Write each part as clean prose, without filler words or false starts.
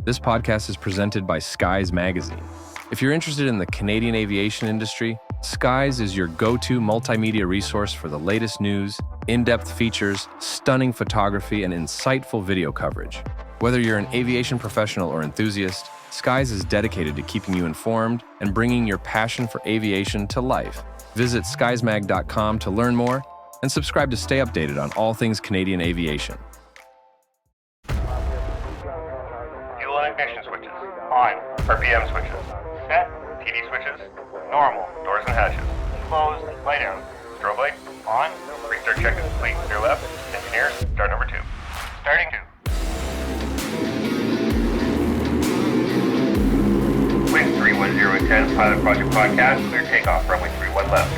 This podcast is presented by Skies Magazine. If you're interested in the Canadian aviation industry, Skies is your go-to multimedia resource for the latest news, in-depth features, stunning photography, and insightful video coverage. Whether you're an aviation professional or enthusiast, Skies is dedicated to keeping you informed and bringing your passion for aviation to life. Visit skiesmag.com to learn more and subscribe to stay updated on all things Canadian aviation. Fuel and ignition switches on. RPM switches set. TD switches normal. Doors and hatches closed. Light out. Strobe light on. Restart check is complete. Clear left. Engineers, start number 2. Starting 2. Wind 310 Pilot Project Podcast. Clear takeoff. Runway 31 left.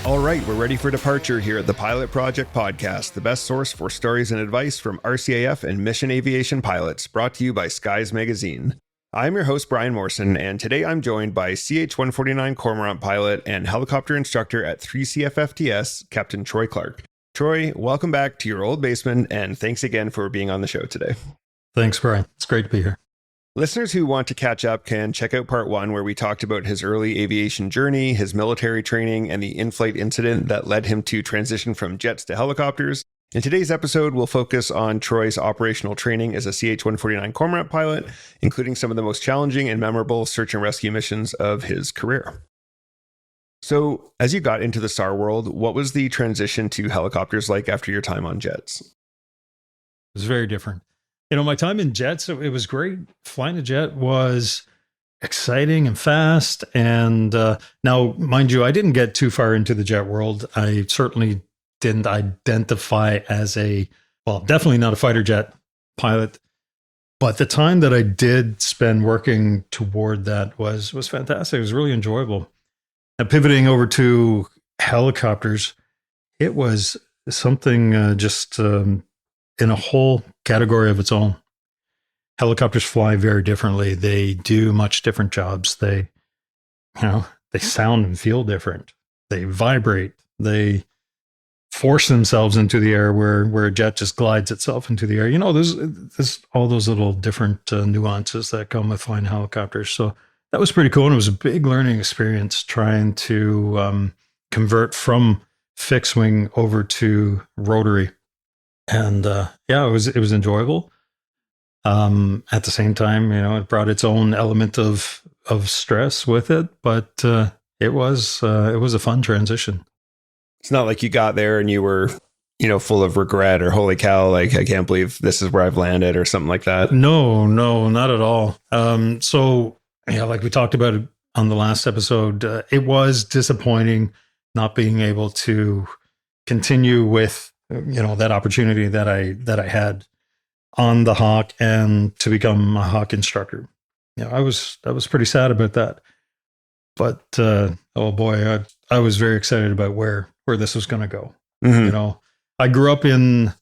All right, we're ready for departure here at the Pilot Project Podcast, the best source for stories and advice from RCAF and mission aviation pilots, brought to you by Skies Magazine. I'm your host, Brian Morrison, and today I'm joined by CH-149 Cormorant pilot and helicopter instructor at 3CFFTS, Captain Troy Clarke. Troy, welcome back to your old basement, and thanks again for being on the show today. Thanks, Brian. It's great to be here. Listeners who want to catch up can check out part 1, where we talked about his early aviation journey, his military training, and the in-flight incident that led him to transition from jets to helicopters. In today's episode, we'll focus on Troy's operational training as a CH-149 Cormorant pilot, including some of the most challenging and memorable search and rescue missions of his career. So, as you got into the SAR world, what was the transition to helicopters like after your time on jets? It was very different. You know, my time in jets, it was great. Flying a jet was exciting and fast. And now, mind you, I didn't get too far into the jet world. I certainly didn't identify as definitely not a fighter jet pilot. But the time that I did spend working toward that was fantastic. It was really enjoyable. And pivoting over to helicopters, it was something in a whole category of its own. Helicopters fly very differently. They do much different jobs. They sound and feel different. They vibrate. They force themselves into the air where a jet just glides itself into the air. You know, there's all those little different nuances that come with flying helicopters. So that was pretty cool. And it was a big learning experience trying to convert from fixed wing over to rotary. And it was enjoyable. At the same time, you know, it brought its own element of stress with it, but it was a fun transition. It's not like you got there and you were, full of regret or holy cow, like I can't believe this is where I've landed or something like that. No, not at all. Like we talked about it on the last episode, it was disappointing not being able to continue with that opportunity that I had on the Hawk and to become a Hawk instructor. I was pretty sad about that. But oh boy, I was very excited about where this was going to go. Mm-hmm. I grew up in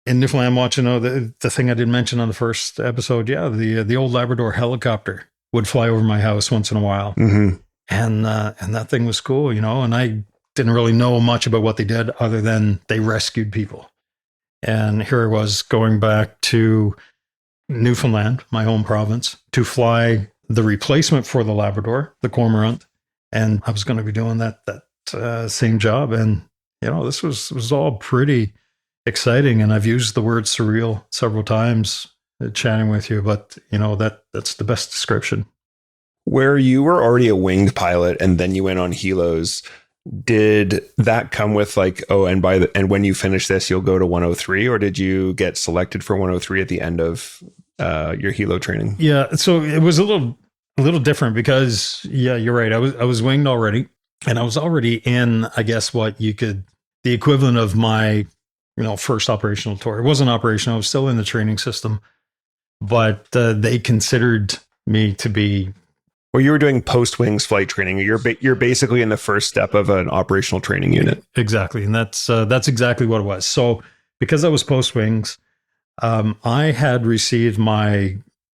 Newfoundland watching the thing I didn't mention on the first episode. Yeah, the old Labrador helicopter would fly over my house once in a while, mm-hmm. and that thing was cool, and I didn't really know much about what they did other than they rescued people. And here I was going back to Newfoundland, my home province, to fly the replacement for the Labrador, the Cormorant. And I was going to be doing that same job. And, this was all pretty exciting. And I've used the word surreal several times chatting with you, but that's the best description. Where you were already a winged pilot and then you went on helos, did that come with and when you finish this, you'll go to 103, or did you get selected for 103 at the end of your helo training? Yeah. So it was a little different because you're right. I was winged already, and I was already in, I guess, the equivalent of my, first operational tour. It wasn't operational. I was still in the training system, but they considered me to be. Well, you were doing post-wings flight training. You're basically in the first step of an operational training unit. Exactly. And that's exactly what it was. So because I was post-wings, I had received my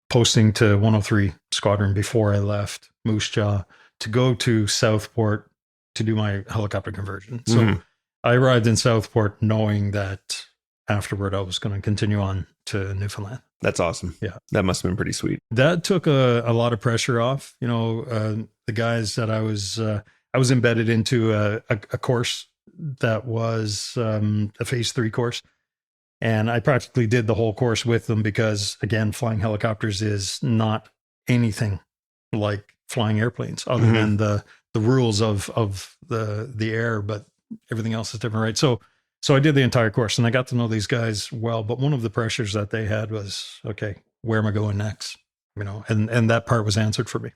posting to 103 Squadron before I left Moose Jaw to go to Southport to do my helicopter conversion. So I arrived in Southport knowing that afterward I was going to continue on to Newfoundland. That's awesome. Yeah. That must have been pretty sweet. That took a lot of pressure off. The guys that I was embedded into a course that was a phase 3 course. And I practically did the whole course with them because, again, flying helicopters is not anything like flying airplanes other than the rules of the air, but everything else is different, right? So I did the entire course and I got to know these guys well, but one of the pressures that they had was, okay, where am I going next? And that part was answered for me.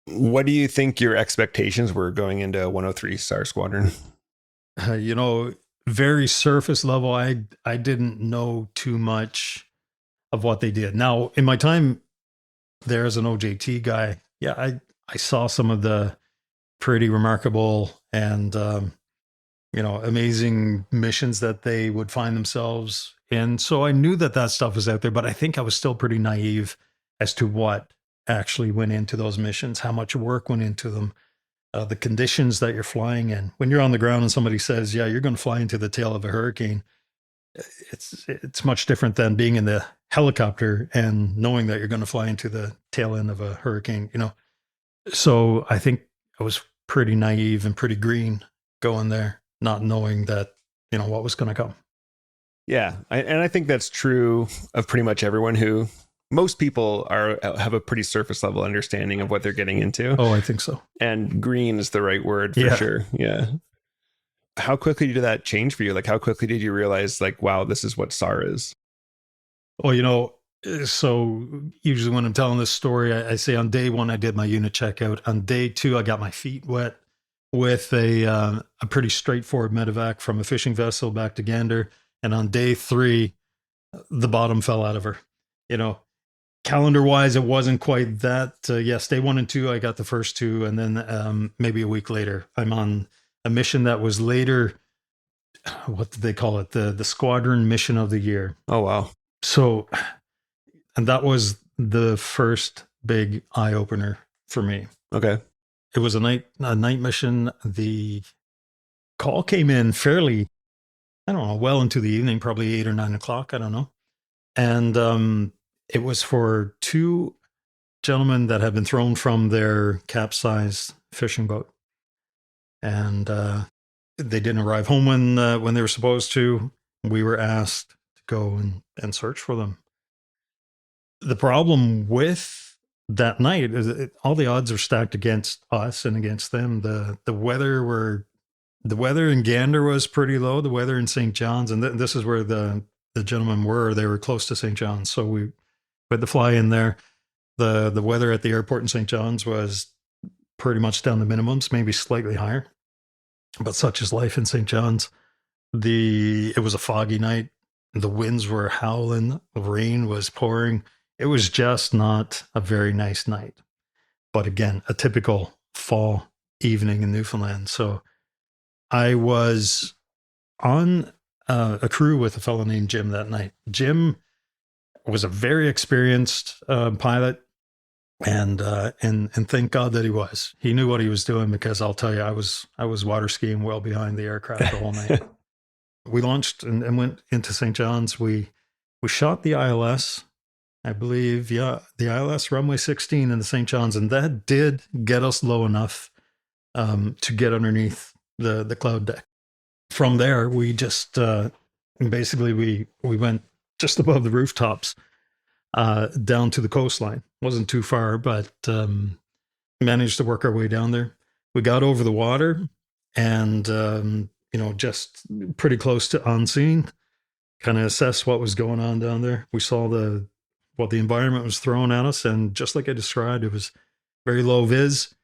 What do you think your expectations were going into 103 SAR Squadron? Very surface level. I didn't know too much of what they did. Now, in my time there as an OJT guy, yeah, I saw some of the pretty remarkable and amazing missions that they would find themselves in. So I knew that stuff was out there, but I think I was still pretty naive as to what actually went into those missions, how much work went into them. The conditions that you're flying in. When you're on the ground and somebody says, yeah, you're going to fly into the tail of a hurricane, it's much different than being in the helicopter and knowing that you're going to fly into the tail end of a hurricane, So I think I was pretty naive and pretty green going there, not knowing that, what was going to come. Yeah. I think that's true of pretty much everyone who... Most people have a pretty surface level understanding of what they're getting into. Oh, I think so. And green is the right word for sure. Yeah. How quickly did that change for you? Like, how quickly did you realize, like, wow, this is what SAR is? Well, so usually when I'm telling this story, I say on day 1, I did my unit checkout. On day 2, I got my feet wet with a pretty straightforward medevac from a fishing vessel back to Gander. And on day 3, the bottom fell out of her. Calendar wise, it wasn't quite that. Yes, day 1 and 2, I got the first 2. And then maybe a week later, I'm on a mission that was later, what did they call it? The squadron mission of the year. Oh, wow. So, and that was the first big eye opener for me. Okay. It was a night mission. The call came in fairly, I don't know, well into the evening, probably 8 or 9 o'clock. I don't know. And, it was for 2 gentlemen that had been thrown from their capsized fishing boat. And they didn't arrive home when they were supposed to. We were asked to go and search for them. The problem with that night is all the odds are stacked against us and against them. The weather in Gander was pretty low. The weather in St. John's, and this is where the gentlemen were. They were close to St. John's, so we had to fly in there. The weather at the airport in St. John's was pretty much down to minimums, maybe slightly higher. But such is life in St. John's. It was a foggy night. The winds were howling. The rain was pouring. It was just not a very nice night. But again, a typical fall evening in Newfoundland. So I was on a crew with a fellow named Jim that night. Jim was a very experienced pilot, and thank God that he was. He knew what he was doing, because I'll tell you, I was water skiing well behind the aircraft the whole night. We launched and went into St. John's. We shot the ILS, I believe, the ILS runway 16 in the St. John's, and that did get us low enough to get underneath the cloud deck. From there, we just basically we went just above the rooftops down to the coastline. Wasn't too far, but managed to work our way down there. We got over the water and, just pretty close to unseen, kind of assess what was going on down there. We saw what the environment was throwing at us. And just like I described, it was very low vis.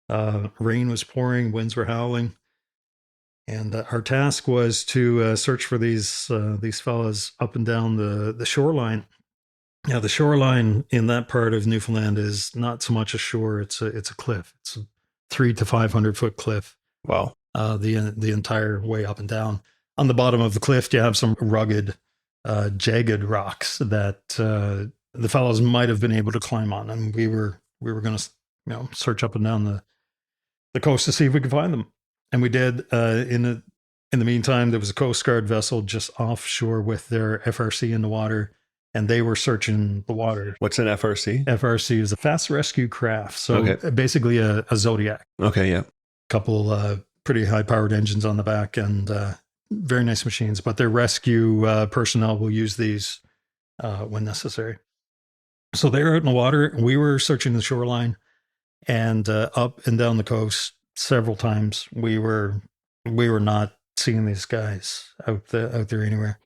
Rain was pouring, winds were howling. And our task was to search for these fellas up and down the shoreline. Now, the shoreline in that part of Newfoundland is not so much a shore; it's a cliff. It's a 300 to 500 foot cliff. Wow! The entire way up and down. On the bottom of the cliff, you have some rugged, jagged rocks that the fellows might have been able to climb on, and we were going to search up and down the coast to see if we could find them. And we did. In the meantime, there was a Coast Guard vessel just offshore with their FRC in the water, and they were searching the water. What's an FRC? FRC is a fast rescue craft. So Okay. basically a Zodiac. Okay, yeah. Couple pretty high-powered engines on the back and very nice machines. But their rescue personnel will use these when necessary. So they were out in the water. We were searching the shoreline and up and down the coast several times. We were not seeing these guys out there anywhere.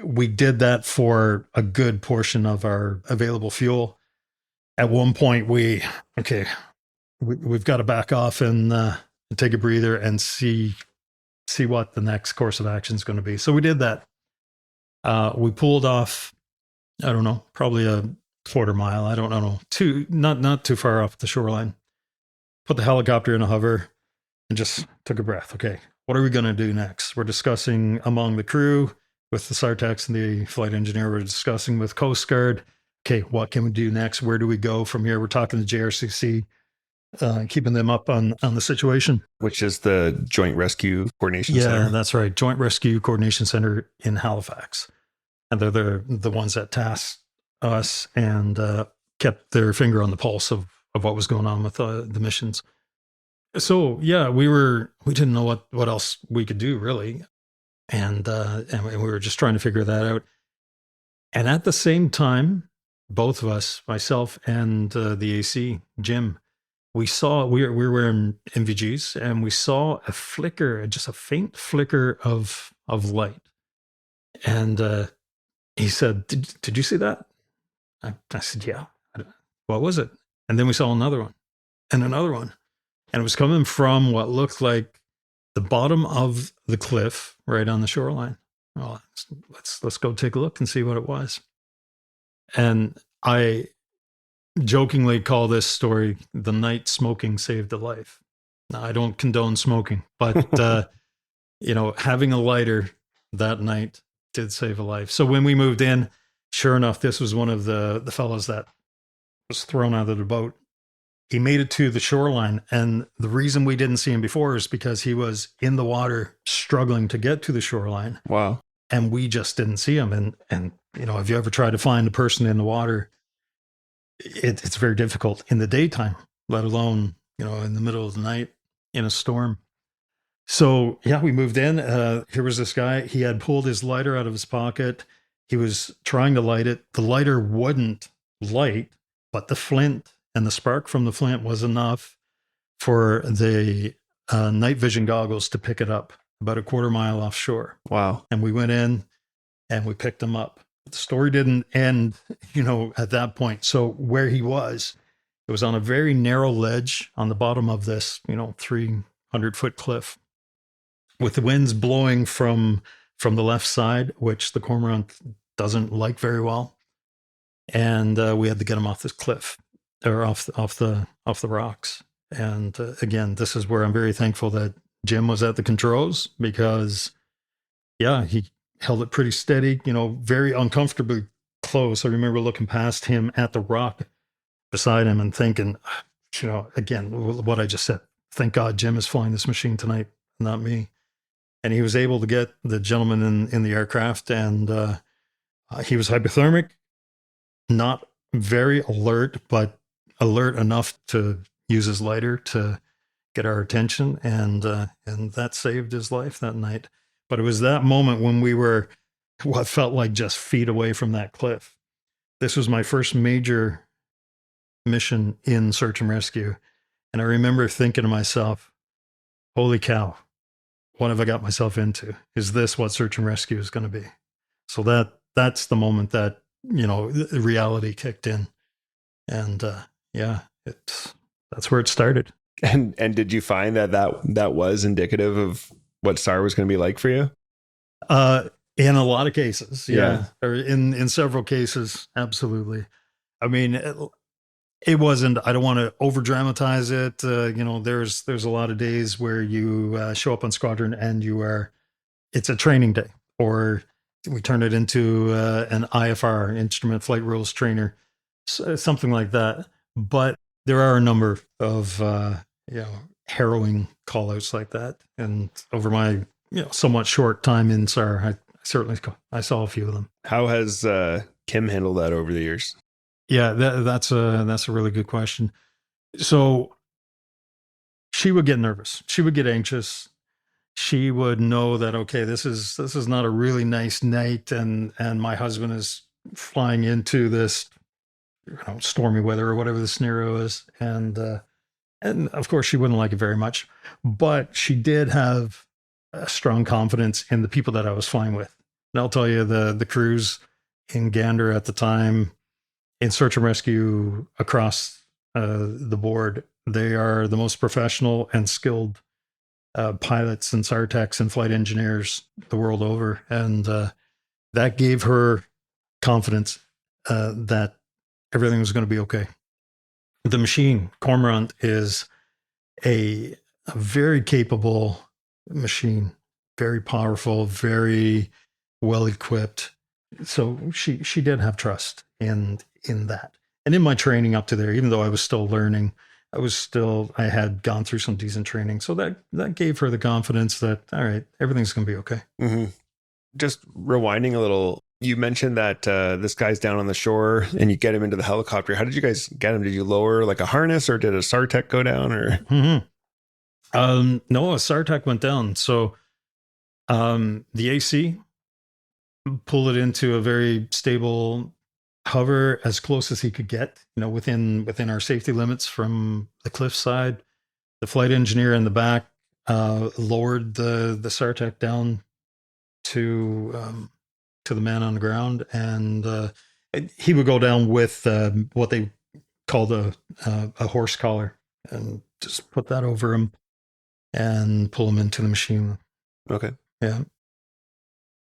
We did that for a good portion of our available fuel. At one point, we've got to back off and take a breather and see what the next course of action is going to be. So we did that. We pulled off, I don't know, probably a quarter mile. I don't know, not too far off the shoreline. Put the helicopter in a hover and just took a breath. Okay, what are we going to do next? We're discussing among the crew with the SARTEX and the flight engineer. We're discussing with Coast Guard. Okay, what can we do next? Where do we go from here? We're talking to JRCC, keeping them up on the situation. Which is the Joint Rescue Coordination Center. Yeah, that's right. Joint Rescue Coordination Center in Halifax. And they're the ones that tasked us and kept their finger on the pulse of what was going on with the missions. So yeah, we didn't know what else we could do really. And we were just trying to figure that out. And at the same time, both of us, myself and the AC, Jim, we were wearing MVGs and we saw a flicker, just a faint flicker of light. And he said, did you see that? I said, yeah. What was it? And then we saw another one and another one. And it was coming from what looked like the bottom of the cliff right on the shoreline. Well, let's go take a look and see what it was. And I jokingly call this story the night smoking saved a life. Now, I don't condone smoking, but having a lighter that night did save a life. So when we moved in, sure enough, this was one of the fellows that was thrown out of the boat. He made it to the shoreline, and the reason we didn't see him before is because he was in the water struggling to get to the shoreline. Wow. And we just didn't see him. And have you ever tried to find a person in the water? It's very difficult in the daytime, let alone, in the middle of the night in a storm. So yeah, we moved in. Here was this guy. He had pulled his lighter out of his pocket. He was trying to light it. The lighter wouldn't light, but the flint and the spark from the flint was enough for the night vision goggles to pick it up about a quarter mile offshore. Wow. And we went in and we picked him up. The story didn't end, at that point. So where he was, it was on a very narrow ledge on the bottom of this, 300-foot cliff with the winds blowing from the left side, which the Cormorant doesn't like very well. And we had to get him off this cliff or off the rocks. And again, this is where I'm very thankful that Jim was at the controls because, yeah, he held it pretty steady, very uncomfortably close. I remember looking past him at the rock beside him and thinking, again, what I just said, thank God Jim is flying this machine tonight, not me. And he was able to get the gentleman in the aircraft, and he was hypothermic, not very alert, but alert enough to use his lighter to get our attention, and that saved his life that night. But it was that moment when we were what felt like just feet away from that cliff. This was my first major mission in search and rescue. And I remember thinking to myself, holy cow, what have I got myself into? Is this what search and rescue is going to be? So that's the moment that, reality kicked in. And that's where it started. And did you find that was indicative of what SAR was going to be like for you? In a lot of cases, yeah. Or in several cases, absolutely. I mean, it wasn't, I don't want to over dramatize it. There's a lot of days where you show up on squadron and it's a training day, or we turn it into an IFR, Instrument Flight Rules Trainer, something like that. But there are a number of, harrowing call outs like that. And over my somewhat short time in SAR, I saw a few of them. How has Kim handled that over the years? Yeah, that's a really good question. So she would get nervous. She would get anxious. She would know that, okay, this is not a really nice night, and my husband is flying into this stormy weather or whatever the scenario is, and of course she wouldn't like it very much, but she did have a strong confidence in the people that I was flying with. And I'll tell you, the crews in Gander at the time, in search and rescue across the board, they are the most professional and skilled pilots and SARTechs and flight engineers the world over. And that gave her confidence that everything was going to be okay. The machine, Cormorant, is a very capable machine, very powerful, very well equipped. So she did have trust in that. And in my training up to there, even though I was still learning, I had gone through some decent training. So that gave her the confidence that, all right, everything's going to be okay. Mm-hmm. Just rewinding a little, you mentioned that this guy's down on the shore and you get him into the helicopter. How did you guys get him? Did you lower like a harness, or did a SARTech go down? Or no, a SARTech went down. So the AC, pull it into a very stable hover as close as he could get, within our safety limits from the cliffside. The flight engineer in the back lowered the SARTech down to the man on the ground, and he would go down with what they called a horse collar, and just put that over him and pull him into the machine. Okay. Yeah.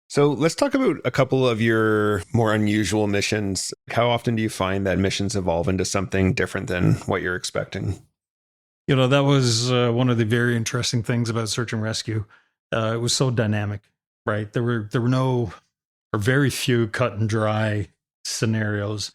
So let's talk about a couple of your more unusual missions. How often do you find that missions evolve into something different than what you're expecting? That was one of the very interesting things about search and rescue. It was so dynamic, right? There were no, or very few, cut and dry scenarios.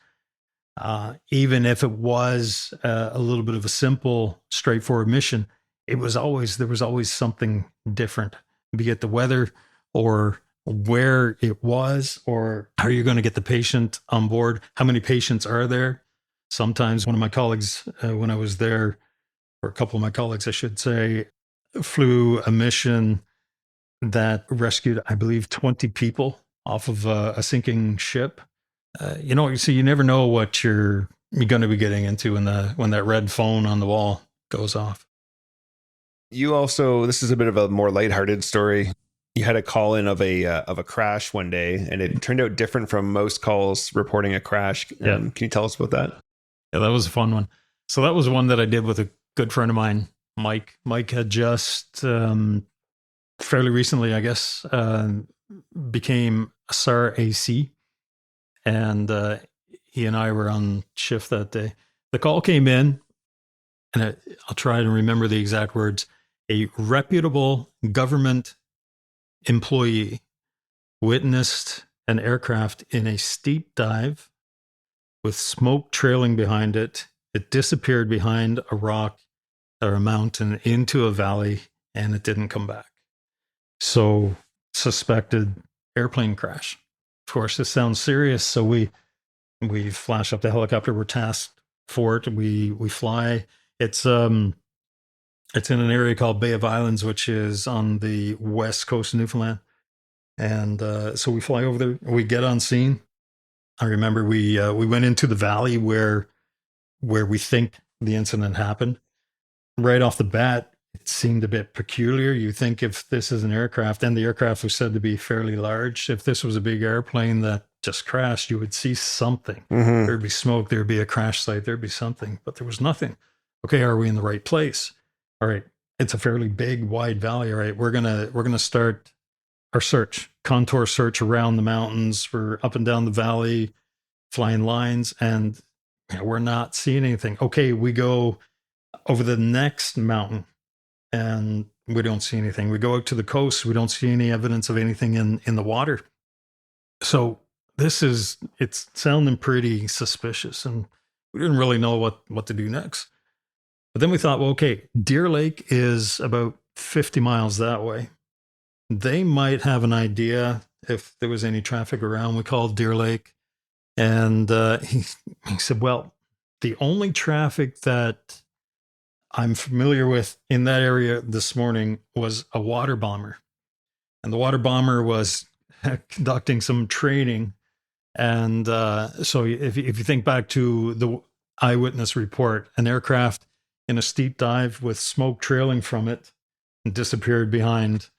Even if it was a little bit of a simple, straightforward mission, there was always something different, be it the weather or where it was, or how are you going to get the patient on board? How many patients are there? Sometimes one of my colleagues, when I was there, or a couple of my colleagues, I should say, flew a mission that rescued, I believe, 20 people off of a sinking ship. So you never know what you're going to be getting into when that red phone on the wall goes off. You also, this is a bit of a more lighthearted story. You had a call in of a crash one day, and it turned out different from most calls reporting a crash. Yeah. Can you tell us about that? Yeah, that was a fun one. So that was one that I did with a good friend of mine, Mike. Mike had just fairly recently, I guess, became a SAR AC, and he and I were on shift that day. The call came in, and I'll try to remember the exact words. A reputable government employee witnessed an aircraft in a steep dive with smoke trailing behind it. It disappeared behind a rock or a mountain into a valley, and it didn't come back. So, suspected airplane crash. Of course, this sounds serious, so we flash up the helicopter. We're tasked for it. We fly. It's in an area called Bay of Islands, which is on the west coast of Newfoundland. And so we fly over there. We get on scene. I remember we went into the valley where we think the incident happened. Right off the bat, it seemed a bit peculiar. You think, if this is an aircraft, and the aircraft was said to be fairly large, if this was a big airplane that just crashed, you would see something. Mm-hmm. There'd be smoke, there'd be a crash site, there'd be something, but there was nothing. Okay, are we in the right place? All right, it's a fairly big, wide valley. All right, we're gonna start our search, contour search around the mountains. We're up and down the valley, flying lines, and we're not seeing anything. Okay, we go over the next mountain, and we don't see anything. We go out to the coast. We don't see any evidence of anything in the water. So it's sounding pretty suspicious, and we didn't really know what to do next. But then we thought, well, okay, Deer Lake is about 50 miles that way. they might have an idea if there was any traffic around. We called Deer Lake, and he said, well, the only traffic that I'm familiar with in that area this morning was a water bomber. And the water bomber was conducting some training. And so if you think back to the eyewitness report, an aircraft in a steep dive with smoke trailing from it disappeared behind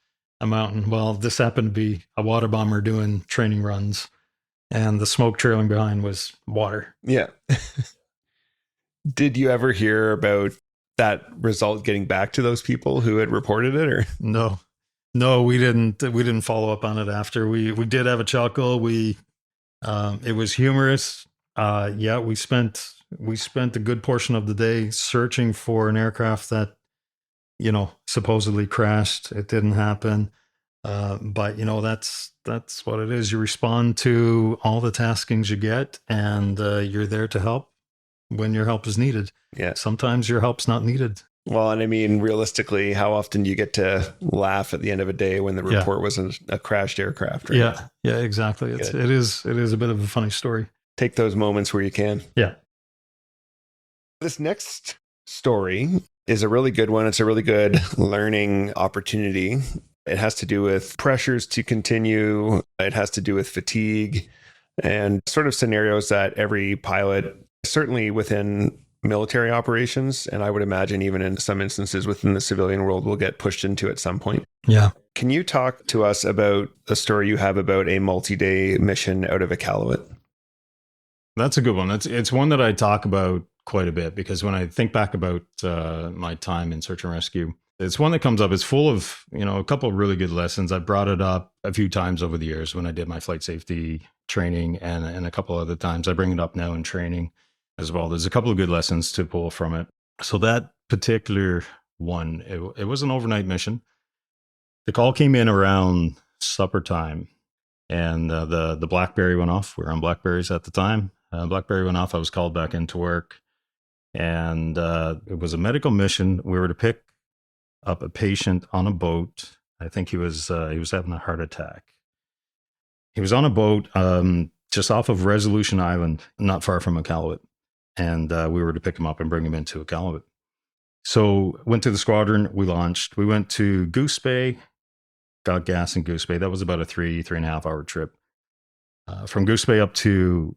a mountain. Well, this happened to be a water bomber doing training runs, and the smoke trailing behind was water. Yeah. Did you ever hear about that result getting back to those people who had reported it, or? No, we didn't follow up on it after. We did have a chuckle. It was humorous. Yeah, we spent a good portion of the day searching for an aircraft that, supposedly crashed. It didn't happen. But that's what it is. You respond to all the taskings you get, and you're there to help when your help is needed. Yeah. Sometimes your help's not needed. Well, and I mean, realistically, how often do you get to laugh at the end of a day when the report wasn't a crashed aircraft? Right? Yeah, exactly. It is a bit of a funny story. Take those moments where you can. Yeah. This next story is a really good one. It's a really good learning opportunity. It has to do with pressures to continue. It has to do with fatigue and sort of scenarios that every pilot, certainly within military operations, and I would imagine even in some instances within the civilian world, will get pushed into at some point. Yeah. Can you talk to us about a story you have about a multi-day mission out of Iqaluit? That's a good one. It's one that I talk about quite a bit, because when I think back about my time in search and rescue, it's one that comes up. It's full of, a couple of really good lessons. I brought it up a few times over the years when I did my flight safety training, and a couple other times. I bring it up now in training as well. There's a couple of good lessons to pull from it. So that particular one, it was an overnight mission. The call came in around supper time, and the BlackBerry went off. We were on BlackBerries at the time. BlackBerry went off. I was called back into work, and it was a medical mission. We were to pick up a patient on a boat. I think he was having a heart attack. He was on a boat just off of Resolution Island, not far from Iqaluit. And we were to pick him up and bring him into Iqaluit. So went to the squadron, we launched. We went to Goose Bay, got gas in Goose Bay. That was about a 3.5 hour trip. From Goose Bay up to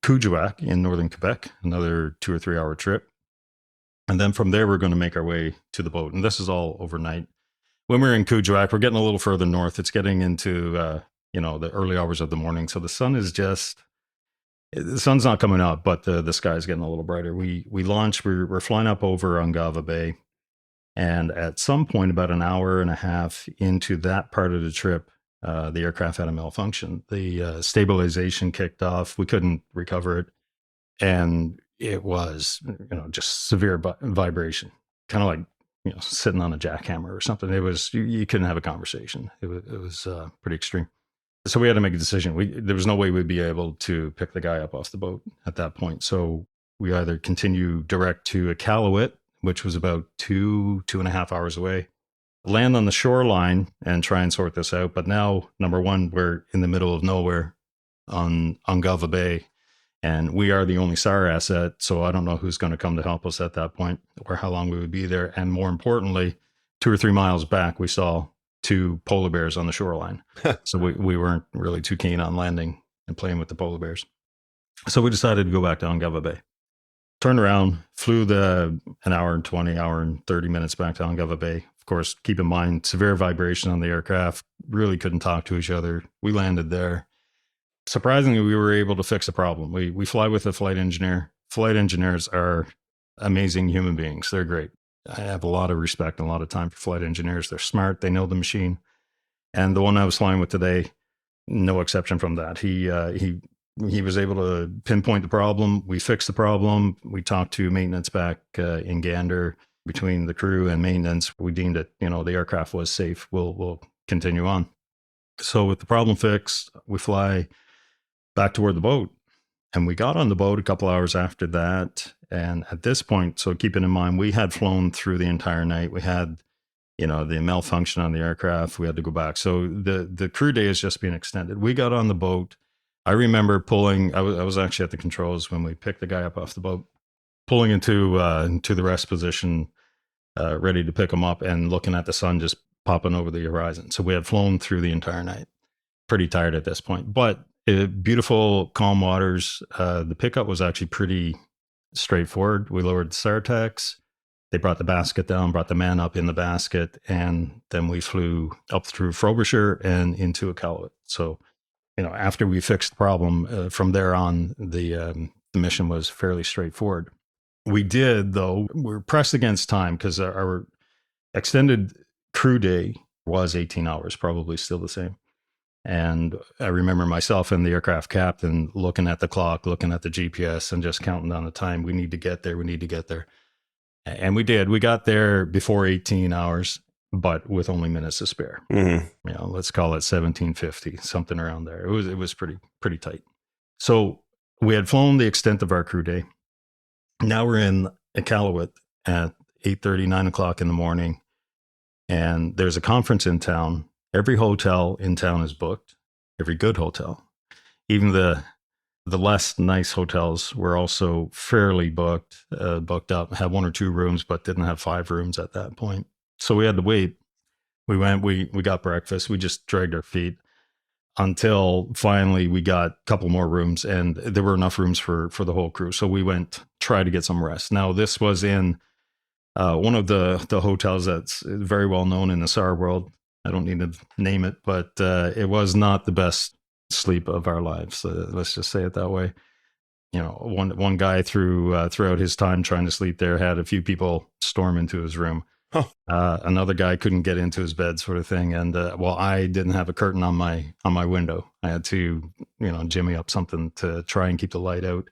Kuujjuaq in northern Quebec, another 2 or 3 hour trip. And then from there, we're going to make our way to the boat. And this is all overnight. When we're in Kuujjuaq, we're getting a little further north. It's getting into, the early hours of the morning. So the sun's not coming up, but the sky's getting a little brighter. We launch, we're flying up over Ungava Bay. And at some point, about an hour and a half into that part of the trip, the aircraft had a malfunction. The stabilization kicked off. We couldn't recover it. And it was, just severe vibration, kind of like, sitting on a jackhammer or something. It was, you couldn't have a conversation. It was pretty extreme. So we had to make a decision. There was no way we'd be able to pick the guy up off the boat at that point. So we either continue direct to Iqaluit, which was about 2.5 hours away, land on the shoreline and try and sort this out. But now, number one, we're in the middle of nowhere on Ungava Bay, and we are the only SAR asset. So I don't know who's going to come to help us at that point or how long we would be there. And more importantly, 2 or 3 miles back, we saw 2 polar bears on the shoreline. So we weren't really too keen on landing and playing with the polar bears. So we decided to go back to Ungava Bay. Turned around, flew an hour and 20, hour and 30 minutes back to Ungava Bay. Of course, keep in mind, severe vibration on the aircraft, really couldn't talk to each other. We landed there. Surprisingly, we were able to fix a problem. We fly with a flight engineer. Flight engineers are amazing human beings. They're great. I have a lot of respect and a lot of time for flight engineers. They're smart. They know the machine. And the one I was flying with today, no exception from that. He was able to pinpoint the problem. We fixed the problem. We talked to maintenance back in Gander. Between the crew and maintenance, we deemed that, the aircraft was safe. We'll continue on. So with the problem fixed, we fly back toward the boat. And we got on the boat a couple hours after that. And at this point, so keeping in mind, we had flown through the entire night. We had the malfunction on the aircraft. We had to go back. So the crew day is just being extended. We got on the boat. I remember pulling, I was actually at the controls when we picked the guy up off the boat, pulling into the rest position, ready to pick him up, and looking at the sun just popping over the horizon. So we had flown through the entire night. Pretty tired at this point, but beautiful, calm waters. The pickup was actually pretty straightforward. We lowered the Sartex. They brought the basket down, brought the man up in the basket, and then we flew up through Frobisher and into Iqaluit. So, after we fixed the problem, from there on, the mission was fairly straightforward. We did, though, we were pressed against time because our extended crew day was 18 hours, probably still the same. And I remember myself and the aircraft captain looking at the clock, looking at the GPS, and just counting down the time. We need to get there. We need to get there. And we did. We got there before 18 hours, but with only minutes to spare. Let's call it 1750, something around there. It was pretty tight. So we had flown the extent of our crew day. Now we're in Iqaluit at 8:30, 9 o'clock in the morning. And there's a conference in town. Every hotel in town is booked. Every good hotel. Even the less nice hotels were also fairly booked up, had 1 or 2 rooms, but didn't have 5 rooms at that point. So we had to wait. We went, we got breakfast. We just dragged our feet until finally we got a couple more rooms, and there were enough rooms for the whole crew. So we went, try to get some rest. Now this was in one of the hotels that's very well known in the SAR world. I don't need to name it, but it was not the best sleep of our lives. Let's just say it that way. One guy throughout his time trying to sleep there had a few people storm into his room. Huh. Another guy couldn't get into his bed, sort of thing. And I didn't have a curtain on my window. I had to jimmy up something to try and keep the light out.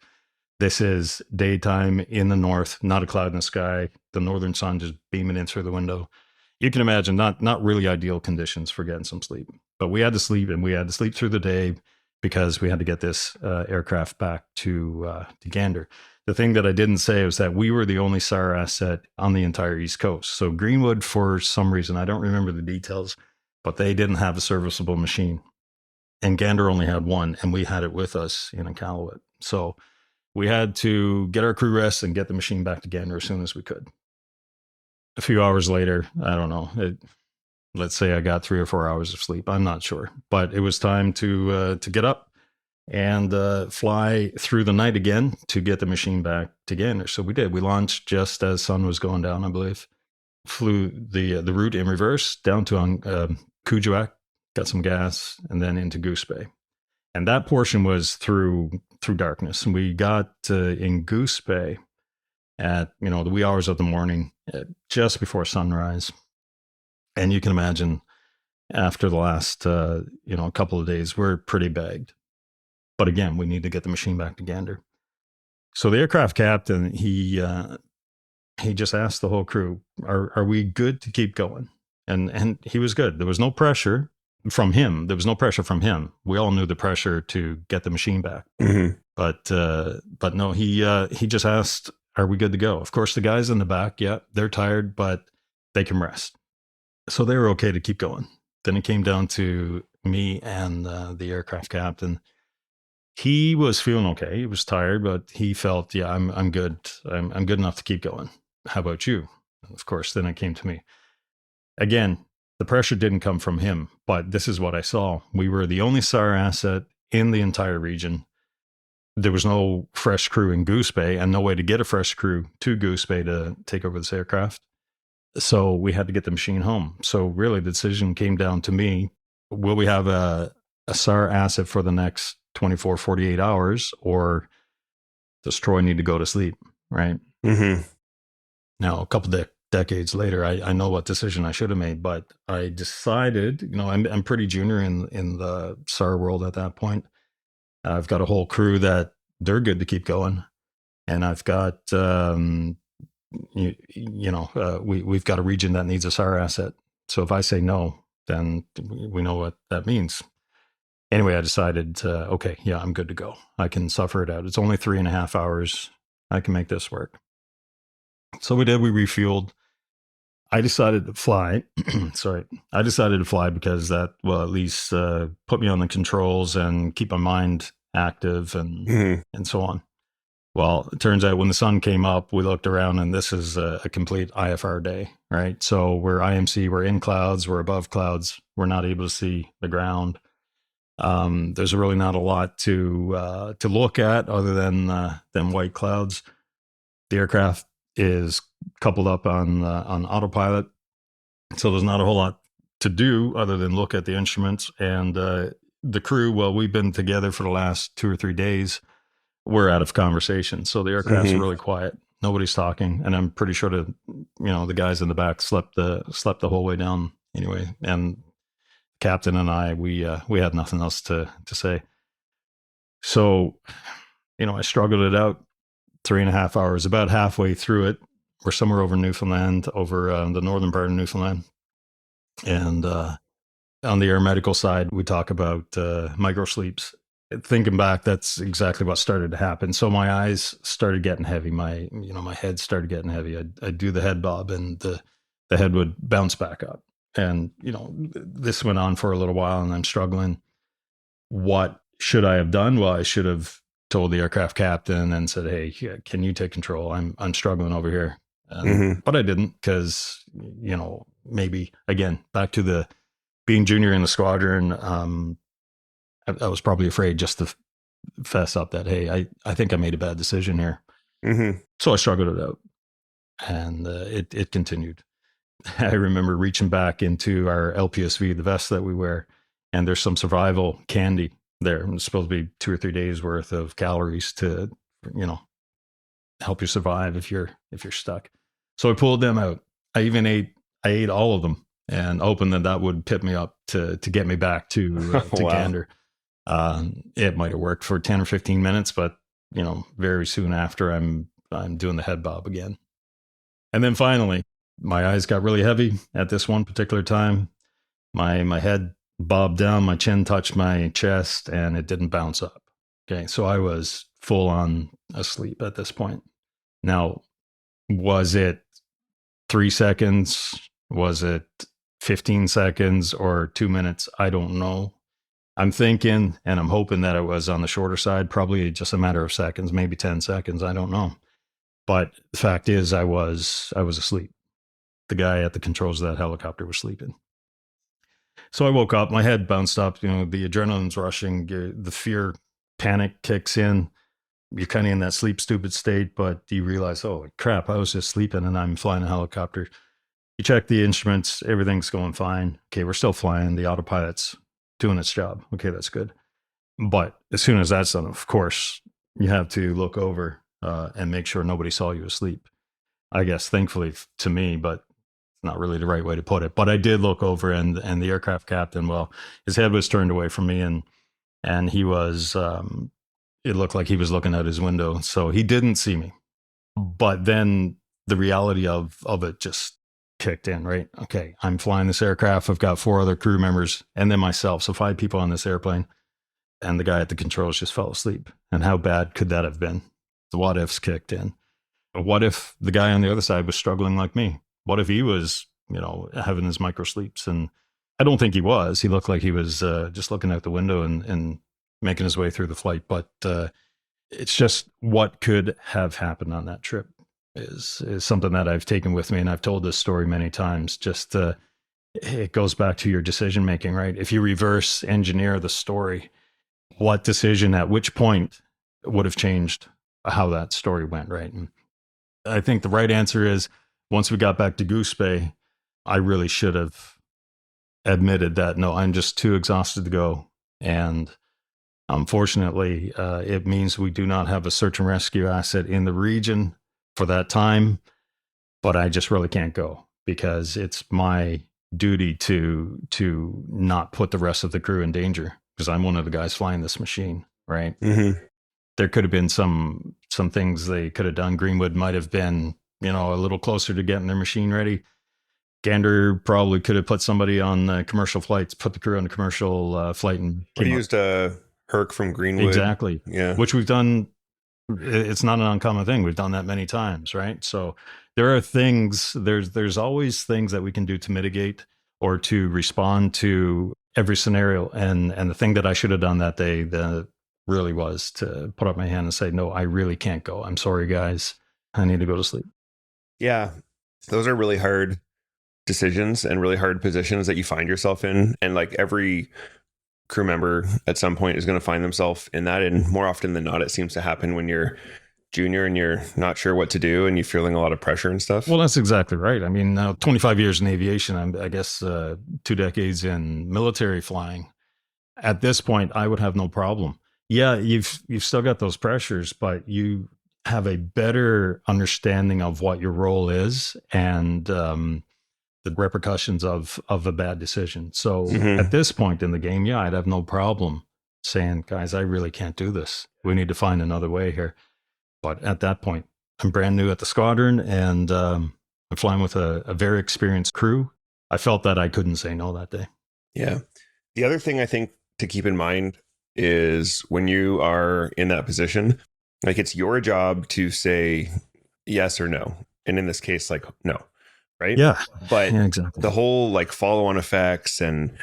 This is daytime in the north, not a cloud in the sky. The northern sun just beaming in through the window. You can imagine not really ideal conditions for getting some sleep. But we had to sleep, and we had to sleep through the day because we had to get this aircraft back to Gander. The thing that I didn't say was that we were the only SAR asset on the entire East Coast. So Greenwood, for some reason, I don't remember the details, but they didn't have a serviceable machine. And Gander only had one, and we had it with us in Iqaluit. So we had to get our crew rest and get the machine back to Gander as soon as we could. A few hours later, I don't know, let's say I got 3 or 4 hours of sleep. I'm not sure, but it was time to get up and fly through the night again to get the machine back to Gander. So we did. We launched just as sun was going down, I believe. Flew the route in reverse down to Kuujjuaq, got some gas, and then into Goose Bay. And that portion was through darkness. And we got in Goose Bay at the wee hours of the morning, just before sunrise. And you can imagine, after the last couple of days, we're pretty bagged. But again, we need to get the machine back to Gander. So the aircraft captain, he just asked the whole crew, "Are we good to keep going?" And he was good. There was no pressure from him. We all knew the pressure to get the machine back. Mm-hmm. But no, he just asked, "Are we good to go?" Of course, the guys in the back, yeah, they're tired, but they can rest. So they were okay to keep going. Then it came down to me and the aircraft captain. He was feeling okay. He was tired, but he felt, yeah, I'm good. I'm good enough to keep going. How about you? And of course, then it came to me. Again, the pressure didn't come from him, but this is what I saw. We were the only SAR asset in the entire region. There was no fresh crew in Goose Bay and no way to get a fresh crew to Goose Bay to take over this aircraft. So we had to get the machine home. So really the decision came down to me. Will we have a SAR asset for the next 24, 48 hours, or does Troy need to go to sleep, right? Mm-hmm. Now, a couple decades later, I know what decision I should have made, but I decided, I'm pretty junior in the SAR world at that point. I've got a whole crew that they're good to keep going. And I've got, we've got a region that needs a SAR asset. So if I say no, then we know what that means. Anyway, I decided, okay, yeah, I'm good to go. I can suffer it out. It's only 3.5 hours. I can make this work. So we did. We refueled. I decided to fly. Sorry. I decided to fly because that will at least put me on the controls and keep my mind active and so on. Well, it turns out when the sun came up, we looked around and this is a complete IFR day, right? So we're IMC, we're in clouds, we're above clouds, we're not able to see the ground. There's really not a lot to look at other than white clouds. The aircraft is coupled up on autopilot, so there's not a whole lot to do other than look at the instruments. And the crew, well, we've been together for the last 2 or 3 days. We're out of conversation, so the aircraft's really quiet. Nobody's talking, and I'm pretty sure the guys in the back slept the whole way down anyway. And captain and I, we had nothing else to say. So, I struggled it out 3.5 hours. About halfway through it, we're somewhere over Newfoundland, over the northern part of Newfoundland, and on the air medical side, we talk about micro sleeps. Thinking back, that's exactly what started to happen. So my eyes started getting heavy. My head started getting heavy. I'd do the head bob, and the head would bounce back up. And this went on for a little while, and I'm struggling. What should I have done? Well, I should have told the aircraft captain and said, "Hey, can you take control? I'm struggling over here." But I didn't, because maybe again back to the being junior in the squadron. I was probably afraid just to fess up that, hey, I think I made a bad decision here. So I struggled it out, and it continued. I remember reaching back into our LPSV, the vest that we wear, and there's some survival candy there. It's supposed to be 2 or 3 days worth of calories to, help you survive if you're stuck. So I pulled them out. I ate all of them, and hoping that would pip me up to get me back to Wow. Gander. It might have worked for 10 or 15 minutes, but very soon after, I'm doing the head bob again. And then finally, my eyes got really heavy at this one particular time. My head bobbed down, my chin touched my chest, and it didn't bounce up. Okay, so I was full on asleep at this point. Now, was it 3 seconds? Was it 15 seconds or 2 minutes? I don't know. I'm thinking and I'm hoping that it was on the shorter side, probably just a matter of seconds, maybe 10 seconds. I don't know. But the fact is, I was asleep. The guy at the controls of that helicopter was sleeping. So I woke up, my head bounced up, the adrenaline's rushing, the fear, panic kicks in. You're kind of in that sleep stupid state, but you realize, oh crap, I was just sleeping and I'm flying a helicopter. You check the instruments, everything's going fine. Okay, we're still flying. The autopilot's doing its job. Okay, that's good. But as soon as that's done, of course, you have to look over and make sure nobody saw you asleep. I guess, thankfully to me, but not really the right way to put it. But I did look over, and the aircraft captain, well, his head was turned away from me, and he was, it looked like he was looking out his window, so he didn't see me. But then the reality of it just kicked in, right? Okay, I'm flying this aircraft. I've got 4 other crew members and then myself. So 5 people on this airplane, and the guy at the controls just fell asleep. And how bad could that have been? The what ifs kicked in. What if the guy on the other side was struggling like me? What if he was, having his micro sleeps? And I don't think he was. He looked like he was just looking out the window and making his way through the flight. But it's just what could have happened on that trip is something that I've taken with me, and I've told this story many times. Just it goes back to your decision making, right? If you reverse engineer the story, what decision at which point would have changed how that story went, right? And I think the right answer is, once we got back to Goose Bay, I really should have admitted that, no, I'm just too exhausted to go. And unfortunately, it means we do not have a search and rescue asset in the region for that time, but I just really can't go, because it's my duty to not put the rest of the crew in danger, because I'm one of the guys flying this machine, right? There could have been some things they could have done. Greenwood might have been, a little closer to getting their machine ready. Gander probably could have put somebody on commercial flights, put the crew on a commercial flight, and We used a Herc from Greenwood. exactly, Yeah. which we've done. It's not an uncommon thing. We've done that many times, right? So there are things, there's always things that we can do to mitigate or to respond to every scenario. And the thing that I should have done that day, that really was to put up my hand and say, no, I really can't go. I'm sorry, guys. I need to go to sleep. Yeah. Those are really hard decisions and really hard positions that you find yourself in. And like every crew member at some point is going to find themselves in that. And more often than not, it seems to happen when you're junior and you're not sure what to do and you're feeling a lot of pressure and stuff. Well, that's exactly right. I mean, now 25 years in aviation, I guess 2 decades in military flying. At this point, I would have no problem. Yeah, you've still got those pressures, but you have a better understanding of what your role is and the repercussions of a bad decision. So at this point in the game, yeah, I'd have no problem saying, guys, I really can't do this. We need to find another way here. But at that point, I'm brand new at the squadron and I'm flying with a very experienced crew. I felt that I couldn't say no that day. Yeah. The other thing I think to keep in mind is when you are in that position, like it's your job to say yes or no. And in this case, like no, right? Yeah. But yeah, exactly. The whole like follow-on effects and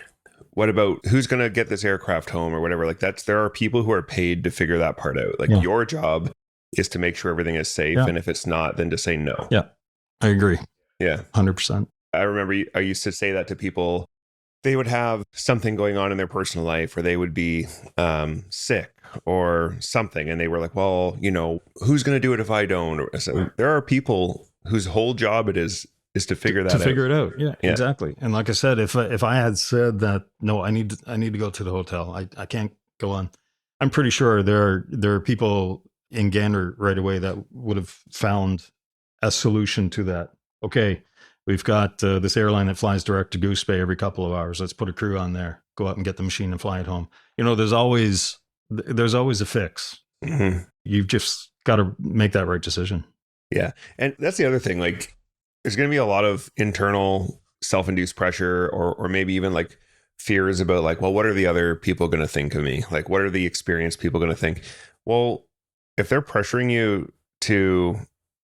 what about who's going to get this aircraft home or whatever, like there are people who are paid to figure that part out. Like your job is to make sure everything is safe. And if it's not, then to say no. Yeah, I agree. Yeah. 100%. I remember I used to say that to people. They would have something going on in their personal life or they would be sick or something. And they were like, well, you know, who's going to do it if I don't? So there are people whose whole job it is to figure that out. To figure it out. Yeah, exactly. And like I said, if I had said that, no, I need to go to the hotel. I can't go on. I'm pretty sure there are people in Gander right away that would have found a solution to that. Okay, we've got this airline that flies direct to Goose Bay every couple of hours. Let's put a crew on there, go out and get the machine and fly it home. You know, there's always a fix. You've just got to make that right decision. Yeah. And that's the other thing. Like there's going to be a lot of internal self-induced pressure or maybe even like fears about like, well, what are the other people going to think of me? Like, what are the experienced people going to think? Well, if they're pressuring you to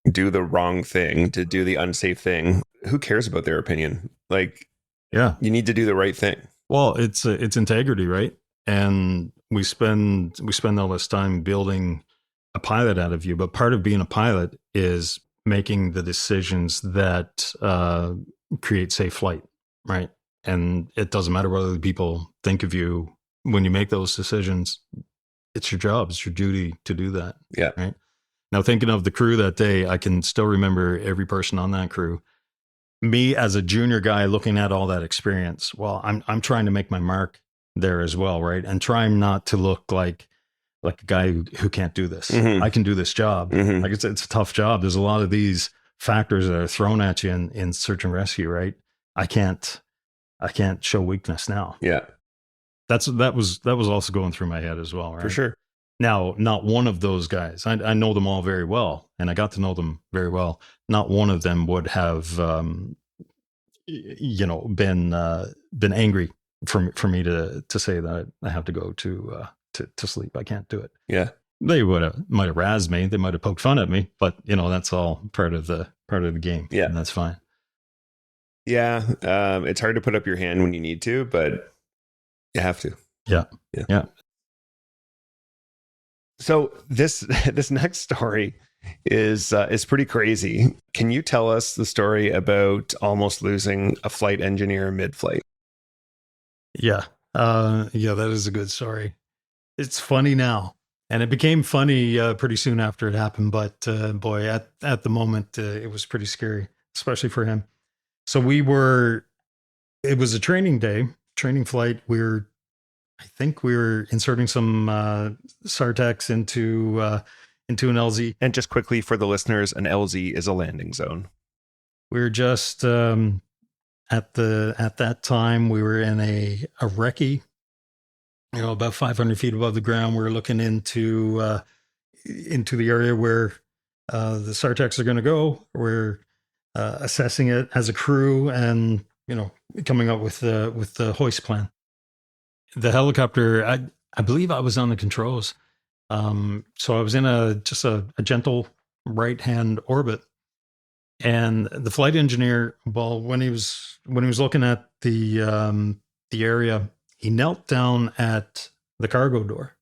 do the wrong thing, to do the unsafe thing, who cares about their opinion? Like, yeah, you need to do the right thing. Well, it's integrity, right? And we spend all this time building a pilot out of you, but part of being a pilot is making the decisions that create safe flight, right? And it doesn't matter what other people think of you when you make those decisions. It's your job, it's your duty to do that. Yeah. Right. Now, thinking of the crew that day, I can still remember every person on that crew. Me as a junior guy looking at all that experience, well, I'm trying to make my mark there as well, right? And trying not to look like a guy who can't do this. I can do this job. Like it's a tough job. There's a lot of these factors that are thrown at you in search and rescue, right? I can't show weakness now. Yeah. That was also going through my head as well, right? For sure. Now, not one of those guys, I know them all very well, and I got to know them very well. Not one of them would have, been angry for me to say that I have to go to sleep. I can't do it. Yeah. They might have razzed me. They might have poked fun at me, but that's all part of the game. Yeah. And that's fine. Yeah. It's hard to put up your hand when you need to, but you have to. Yeah. So this next story is pretty crazy. Can you tell us the story about almost losing a flight engineer mid-flight? Yeah. That is a good story. It's funny now, and it became funny pretty soon after it happened. But boy, at the moment, it was pretty scary, especially for him. So it was a training day, training flight. I think we were inserting some SARTEX into an LZ. And just quickly for the listeners, an LZ is a landing zone. We were just at that time we were in a recce, about 500 feet above the ground. We were looking into the area where the SARTEX are going to go. We're assessing it as a crew and coming up with the hoist plan. The helicopter, I believe I was on the controls. So I was in just a gentle right-hand orbit. And the flight engineer, well, when he was looking at the area, he knelt down at the cargo door,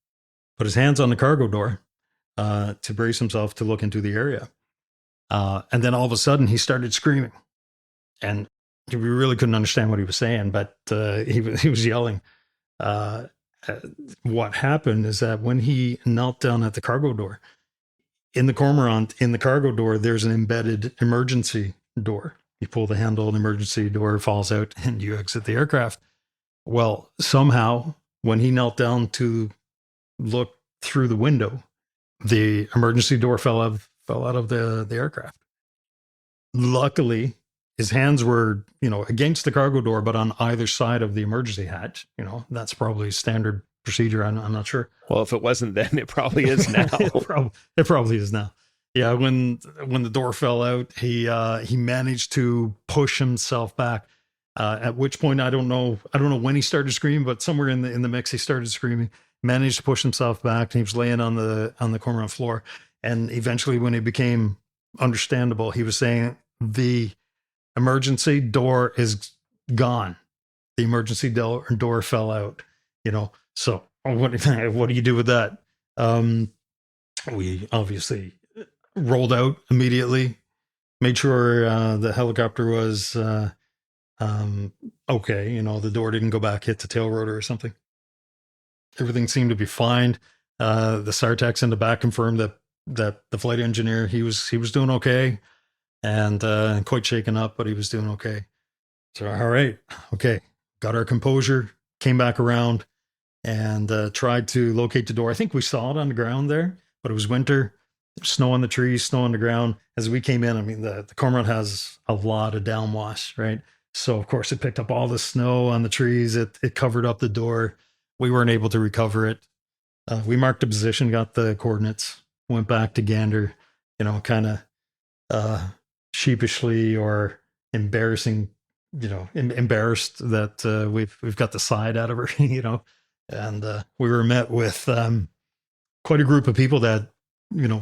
put his hands on the cargo door to brace himself to look into the area. And then all of a sudden he started screaming, and we really couldn't understand what he was saying, but he was yelling. What happened is that when he knelt down at the cargo door, in the Cormorant, in the cargo door, there's an embedded emergency door. You pull the handle, the emergency door falls out, and you exit the aircraft. Well, somehow, when he knelt down to look through the window, the emergency door fell out of the aircraft. Luckily, his hands were, against the cargo door, but on either side of the emergency hatch. That's probably standard procedure. I'm not sure. Well, if it wasn't then, it probably is now. It probably is now. Yeah, when the door fell out, he managed to push himself back. At which point, I don't know when he started screaming, but somewhere in the mix, he started screaming. Managed to push himself back, and he was laying on the Cormorant floor. And eventually, when it became understandable, he was saying, "The emergency door is gone. The emergency door fell out." So what do you do with that? We obviously rolled out immediately, made sure the helicopter was okay. The door didn't go back, hit the tail rotor or something. Everything seemed to be fine. The SARTACs in the back confirmed that the flight engineer, he was doing okay, and quite shaken up, but he was doing okay. So, all right, okay, got our composure, came back around, and tried to locate the door. I think we saw it on the ground there, but it was winter, snow on the trees, snow on the ground. As we came in, I mean, the Cormorant has a lot of downwash, right? So, of course, it picked up all the snow on the trees. It covered up the door. We weren't able to recover it. We marked a position, got the coordinates, went back to Gander, kind of sheepishly or embarrassed that we've got the side out of her, and we were met with quite a group of people that,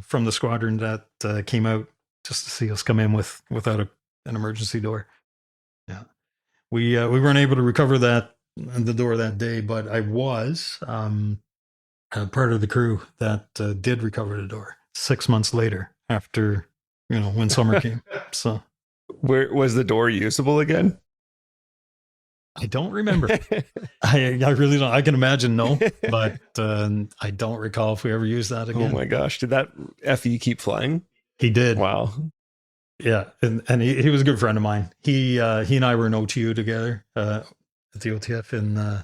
from the squadron that came out just to see us come in without an emergency door. Yeah, we weren't able to recover the door that day, but I was part of the crew that did recover the door 6 months later after, when summer came. So, where was the door usable again? I don't remember. I really don't. I can imagine no, but I don't recall if we ever used that again. Oh my gosh. Did that FE keep flying? He did. Wow. Yeah. And he was a good friend of mine. He and I were in OTU together at the OTF in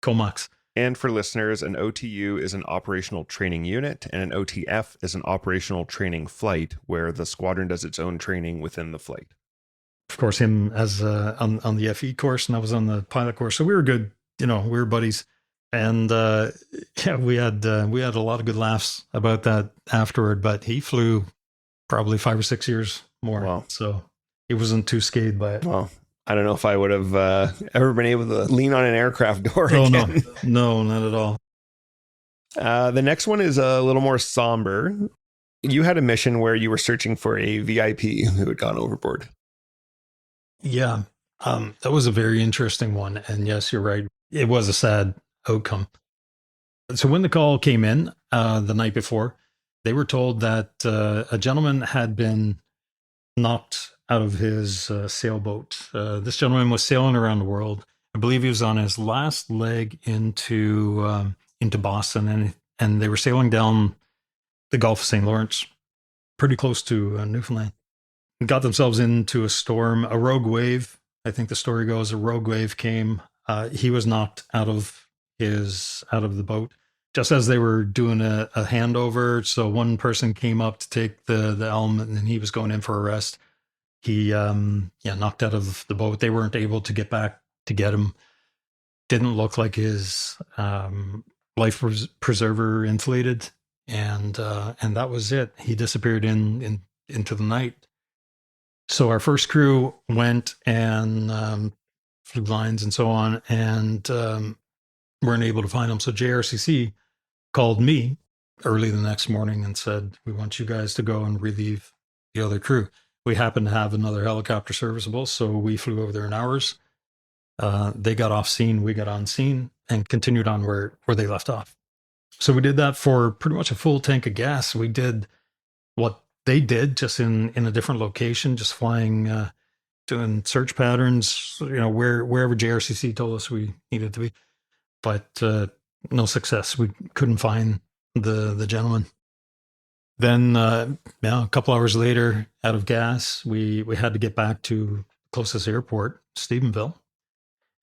Comox. And for listeners, an OTU is an operational training unit, and an OTF is an operational training flight where the squadron does its own training within the flight. Of course, him as on the FE course, and I was on the pilot course, so we were good. We were buddies, and we had a lot of good laughs about that afterward. But he flew probably 5 or 6 years more, wow. So he wasn't too scathed by it. Well, I don't know if I would have ever been able to lean on an aircraft door again. No, not at all. The next one is a little more somber. You had a mission where you were searching for a VIP who had gone overboard. Yeah, that was a very interesting one. And yes, you're right. It was a sad outcome. So when the call came in the night before, they were told that a gentleman had been knocked out of his sailboat. This gentleman was sailing around the world. I believe he was on his last leg into Boston, and they were sailing down the Gulf of St. Lawrence, pretty close to Newfoundland. Got themselves into a storm, a rogue wave. I think the story goes, a rogue wave came. He was knocked out of the boat just as they were doing a handover. So one person came up to take the helm, and he was going in for a rest. He knocked out of the boat. They weren't able to get back to get him. Didn't look like his life preserver inflated, and that was it. He disappeared into the night. So our first crew went and flew lines and so on, and weren't able to find him. So JRCC called me early the next morning and said, "We want you guys to go and relieve the other crew." we happened to have another helicopter serviceable, so we flew over there in hours. They got off scene, we got on scene, and continued on where they left off. So we did that for pretty much a full tank of gas. We did what they did, just in a different location, just flying, doing search patterns, wherever JRCC told us we needed to be. But no success. We couldn't find the gentleman. Then a couple hours later, out of gas, we had to get back to closest airport, Stephenville.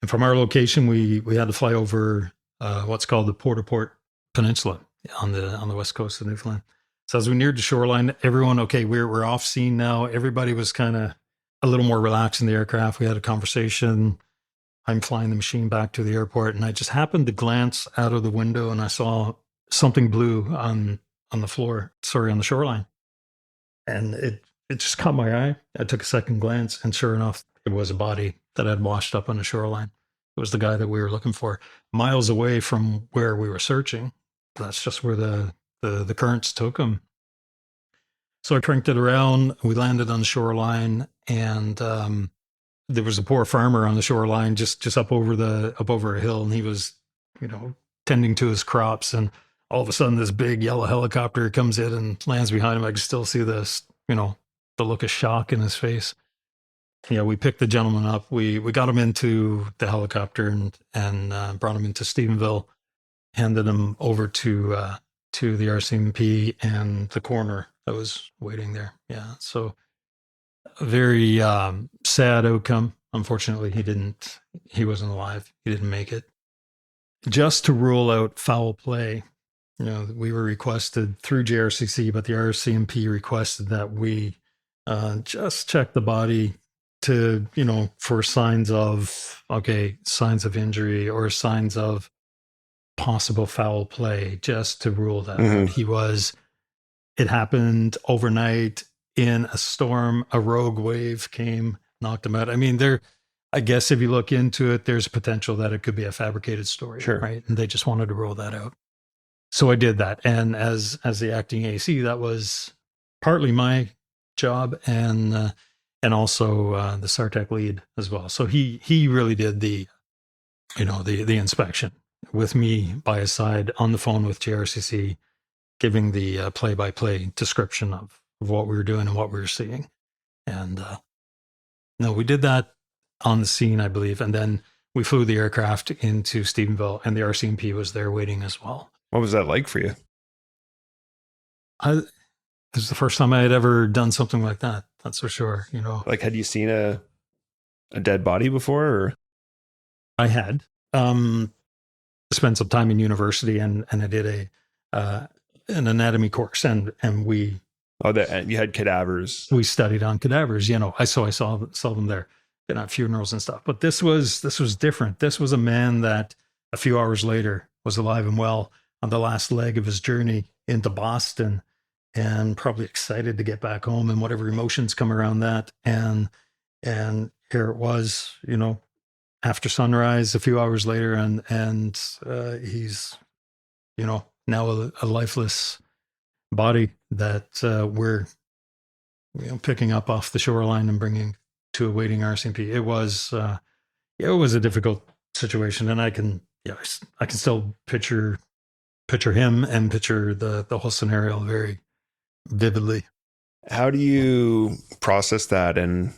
And from our location, we had to fly over what's called the Port-au-Port Peninsula on the west coast of Newfoundland. So as we neared the shoreline, everyone, okay, we're off scene now. Everybody was kind of a little more relaxed in the aircraft. We had a conversation. I'm flying the machine back to the airport, and I just happened to glance out of the window, and I saw something blue on the floor, on the shoreline. And it just caught my eye. I took a second glance, and sure enough, it was a body that had washed up on the shoreline. It was the guy that we were looking for, miles away from where we were searching. That's just where the currents took him. So I cranked it around. We landed on the shoreline, and there was a poor farmer on the shoreline, just up over a hill, and he was, tending to his crops. And all of a sudden, this big yellow helicopter comes in and lands behind him. I can still see this, the look of shock in his face. Yeah, we picked the gentleman up. We got him into the helicopter and brought him into Stephenville, handed him over to the RCMP and the coroner that was waiting there. Yeah, so a very sad outcome. Unfortunately, he wasn't alive. He didn't make it. Just to rule out foul play, we were requested through JRCC, but the RCMP requested that we just check the body to, for signs of injury or signs of possible foul play, just to rule that out. It happened overnight in a storm. A rogue wave came, knocked him out. I mean, I guess if you look into it, there's potential that it could be a fabricated story, Sure. Right? And they just wanted to rule that out. So I did that. And as the acting AC, that was partly my job and also the SARTEC lead as well. So he really did the inspection with me by his side on the phone with JRCC, giving the play-by-play description of what we were doing and what we were seeing. And no, we did that on the scene, I believe. And then we flew the aircraft into Stephenville, and the RCMP was there waiting as well. What was that like for you? This is the first time I had ever done something like that. That's for sure. Like, had you seen a dead body before? Or? I had spent some time in university, and I did an anatomy course, and we. Oh, you had cadavers. We studied on cadavers. I saw them there, been at funerals and stuff. But this was different. This was a man that a few hours later was alive and well on the last leg of his journey into Boston, and probably excited to get back home and whatever emotions come around that. And here it was, after sunrise a few hours later, and he's, now a lifeless body that we're, picking up off the shoreline and bringing to a waiting RCMP. It was a difficult situation, and I can still picture him and picture the whole scenario very vividly. How do you process that and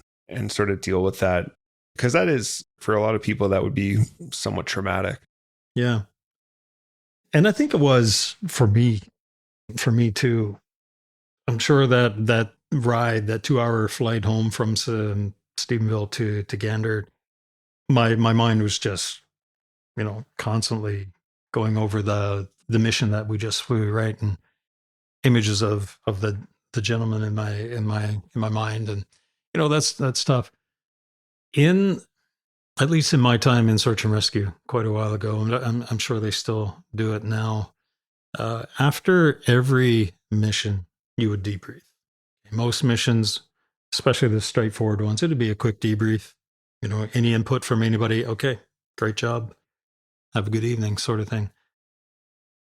sort of deal with that? Because that is, for a lot of people, that would be somewhat traumatic. Yeah. And I think it was for me too. I'm sure that ride, that 2-hour flight home from Stephenville to Gander, my mind was just, constantly going over the mission that we just flew, right? And images of the gentleman in my mind. And, that's tough. At least in my time in search and rescue quite a while ago, I'm sure they still do it now. After every mission, you would debrief. Most missions, especially the straightforward ones, it'd be a quick debrief. Any input from anybody? Okay, great job. Have a good evening, sort of thing.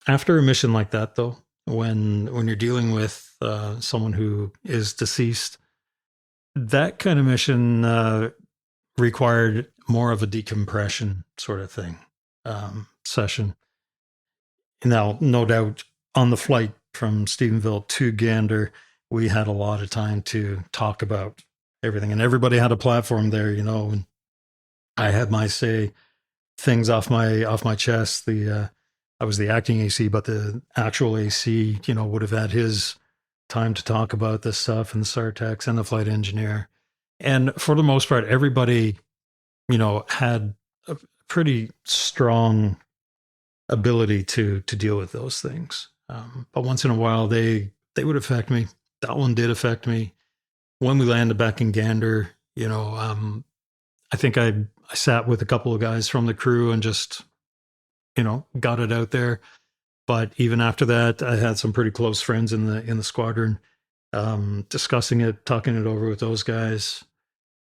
After a mission like that, though, when you're dealing with someone who is deceased, that kind of mission required more of a decompression sort of thing, session. Now, no doubt, on the flight from Stephenville to Gander, we had a lot of time to talk about everything, and everybody had a platform there, and I had my say, things off my chest. I was the acting AC, but the actual AC, would have had his time to talk about this stuff, and the Sartex and the flight engineer. And for the most part, everybody, had a pretty strong ability to deal with those things. But once in a while, they would affect me. That one did affect me. When we landed back in Gander, I think I sat with a couple of guys from the crew and just, got it out there. But even after that, I had some pretty close friends in the squadron, discussing it, talking it over with those guys.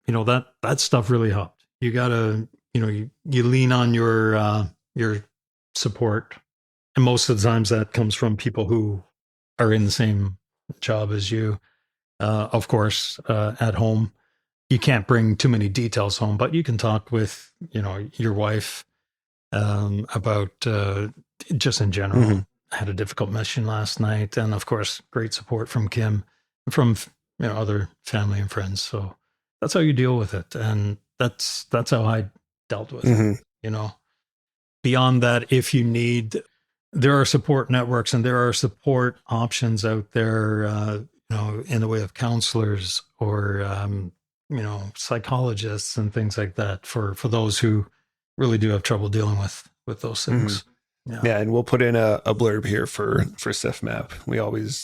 That stuff really helped. You gotta, you lean on your support, and most of the times that comes from people who are in the same job as you. Of course, at home, you can't bring too many details home, but you can talk with, your wife, about, just in general. Mm-hmm. I had a difficult mission last night, and of course, great support from Kim, from, other family and friends. So that's how you deal with it. And that's how I dealt with it, Beyond that, if you need, there are support networks and there are support options out there, in the way of counselors or, psychologists and things like that for those who really do have trouble dealing with those things. Yeah, and we'll put in a blurb here for SIFMAP. We always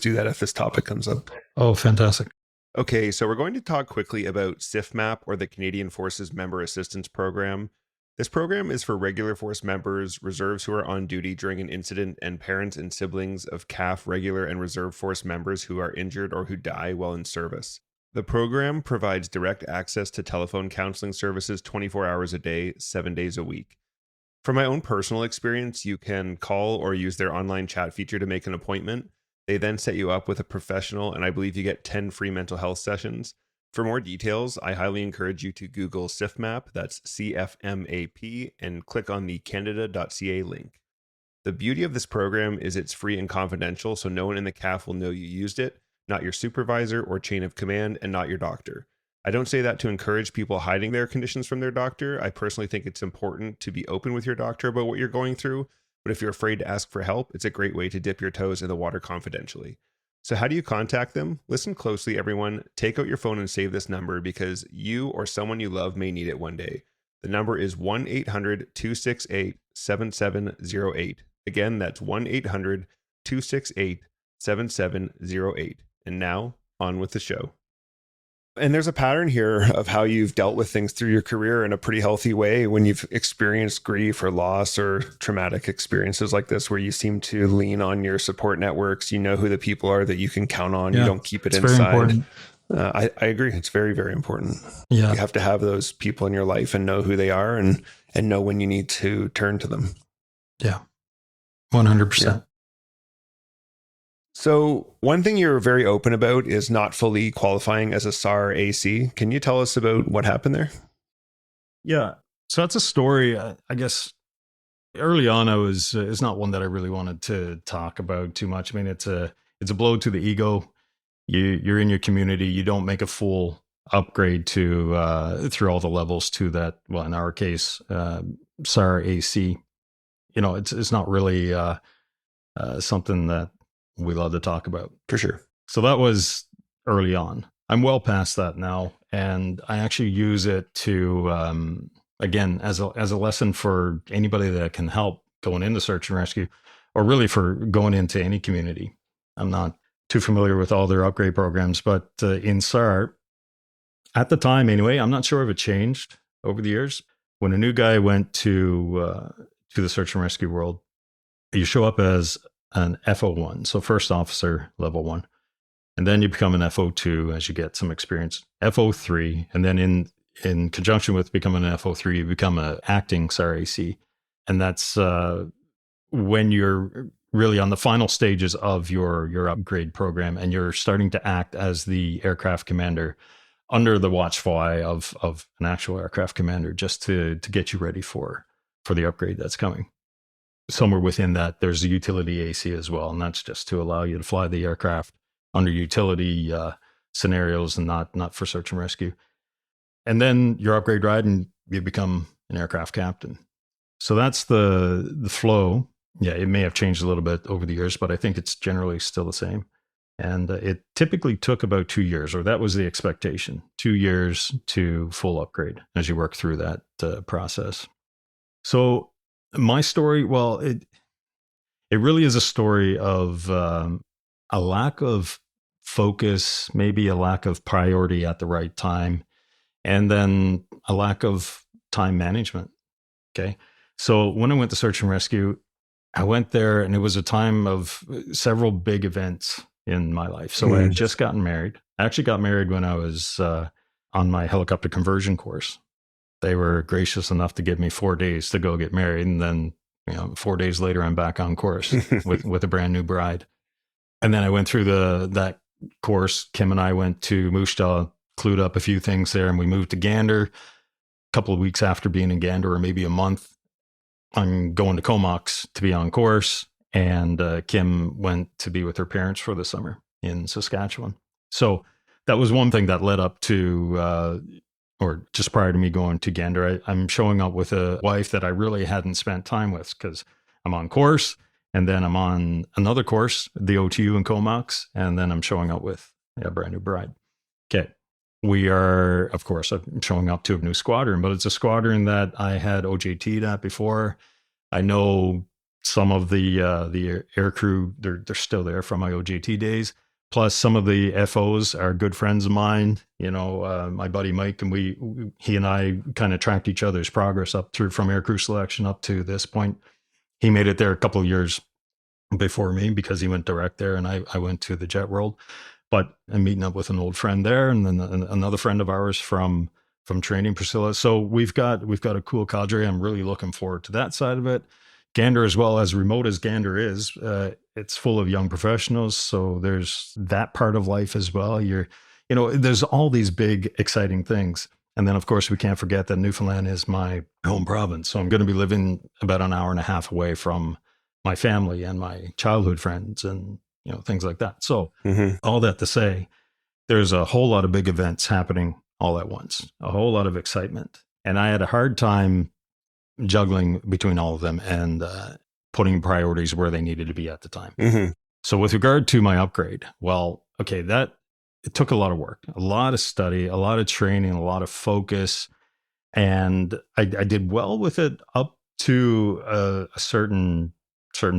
do that if this topic comes up. Oh, fantastic. Okay, so we're going to talk quickly about SIFMAP, or the Canadian Forces Member Assistance Program. This program is for regular force members, reserves who are on duty during an incident, and parents and siblings of CAF regular and reserve force members who are injured or who die while in service. The program provides direct access to telephone counseling services 24 hours a day, 7 days a week. From my own personal experience, you can call or use their online chat feature to make an appointment. They then set you up with a professional, and I believe you get 10 free mental health sessions. For more details, I highly encourage you to Google SIFMAP, that's CFMAP, and click on the canada.ca link. The beauty of this program is it's free and confidential, so no one in the CAF will know you used it, not your supervisor or chain of command, and not your doctor. I don't say that to encourage people hiding their conditions from their doctor. I personally think it's important to be open with your doctor about what you're going through, but if you're afraid to ask for help, it's a great way to dip your toes in the water confidentially. So how do you contact them? Listen closely, everyone. Take out your phone and save this number because you or someone you love may need it one day. The number is 1-800-268-7708. Again, that's 1-800-268-7708. And now, on with the show. And there's a pattern here of how you've dealt with things through your career in a pretty healthy way when you've experienced grief or loss or traumatic experiences like this, where you seem to lean on your support networks. You know who the people are that you can count on. Yeah, you don't keep it inside. Very important. I agree. It's very, very important. Yeah. You have to have those people in your life and know who they are and know when you need to turn to them. Yeah. 100%. Yeah. So one thing you're very open about is not fully qualifying as a SAR AC. Can you tell us about what happened there? Yeah. So that's a story, I guess, early on, it's not one that I really wanted to talk about too much. I mean, it's a blow to the ego. You're in your community. You don't make a full upgrade to through all the levels to that. Well, in our case, SAR AC. It's not really something that we love to talk about. For sure. So that was early on. I'm well past that now, and I actually use it to again as a lesson for anybody that can help going into search and rescue, or really for going into any community. I'm not too familiar with all their upgrade programs, but in SAR, at the time anyway, I'm not sure if it changed over the years. When a new guy went to the search and rescue world, you show up as an FO1, so first officer level 1, and then you become an FO2 as you get some experience, FO3, and then in conjunction with becoming an FO3, you become an acting SAR AC, and that's when you're really on the final stages of your upgrade program, and you're starting to act as the aircraft commander under the watchful eye of an actual aircraft commander, just to get you ready for the upgrade that's coming. Somewhere within that, there's a utility AC as well, and that's just to allow you to fly the aircraft under utility scenarios and not for search and rescue. And then your upgrade ride, and you become an aircraft captain. So that's the flow. Yeah, it may have changed a little bit over the years, but I think it's generally still the same. And it typically took about 2 years, or that was the expectation, 2 years to full upgrade as you work through that process. So my story, well, it really is a story of a lack of focus, maybe a lack of priority at the right time, and then a lack of time management. Okay. So when I went to Search and Rescue, I went there and it was a time of several big events in my life. So I had just gotten married. I actually got married when I was on my helicopter conversion course. They were gracious enough to give me 4 days to go get married. And then, 4 days later, I'm back on course with a brand new bride. And then I went through that course. Kim and I went to Moose Jaw, clued up a few things there, and we moved to Gander. A couple of weeks after being in Gander, or maybe a month, I'm going to Comox to be on course. And Kim went to be with her parents for the summer in Saskatchewan. So that was one thing that led up to, or just prior to me going to Gander, I'm showing up with a wife that I really hadn't spent time with, because I'm on course, and then I'm on another course, the OTU in Comox, and then I'm showing up with a brand new bride. Okay. We are, of course, I'm showing up to a new squadron, but it's a squadron that I had OJT'd at before. I know some of the air crew, they're still there from my OJT days. Plus, some of the FOs are good friends of mine. My buddy Mike, and he and I kind of tracked each other's progress up through from aircrew selection up to this point. He made it there a couple of years before me because he went direct there, and I went to the jet world. But I'm meeting up with an old friend there, and then another friend of ours from training, Priscilla. So we've got a cool cadre. I'm really looking forward to that side of it. Gander, as well, as remote as Gander is, it's full of young professionals. So there's that part of life as well. There's all these big, exciting things. And then, of course, we can't forget that Newfoundland is my home province. So I'm going to be living about an hour and a half away from my family and my childhood friends and, things like that. So all that to say, there's a whole lot of big events happening all at once, a whole lot of excitement. And I had a hard time juggling between all of them and putting priorities where they needed to be at the time. So with regard to my upgrade, well, okay, it took a lot of work, a lot of study, a lot of training, a lot of focus. And I did well with it up to a certain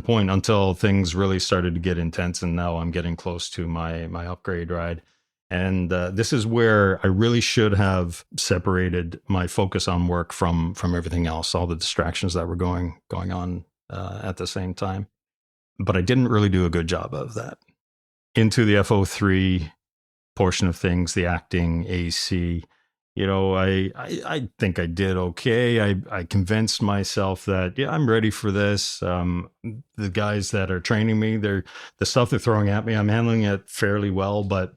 point until things really started to get intense. And now I'm getting close to my upgrade ride. And this is where I really should have separated my focus on work from everything else, all the distractions that were going on at the same time. But I didn't really do a good job of that. Into the FO3 portion of things, the acting, AC, I think I did okay. I convinced myself that, I'm ready for this. The guys that are training me, the stuff they're throwing at me, I'm handling it fairly well, but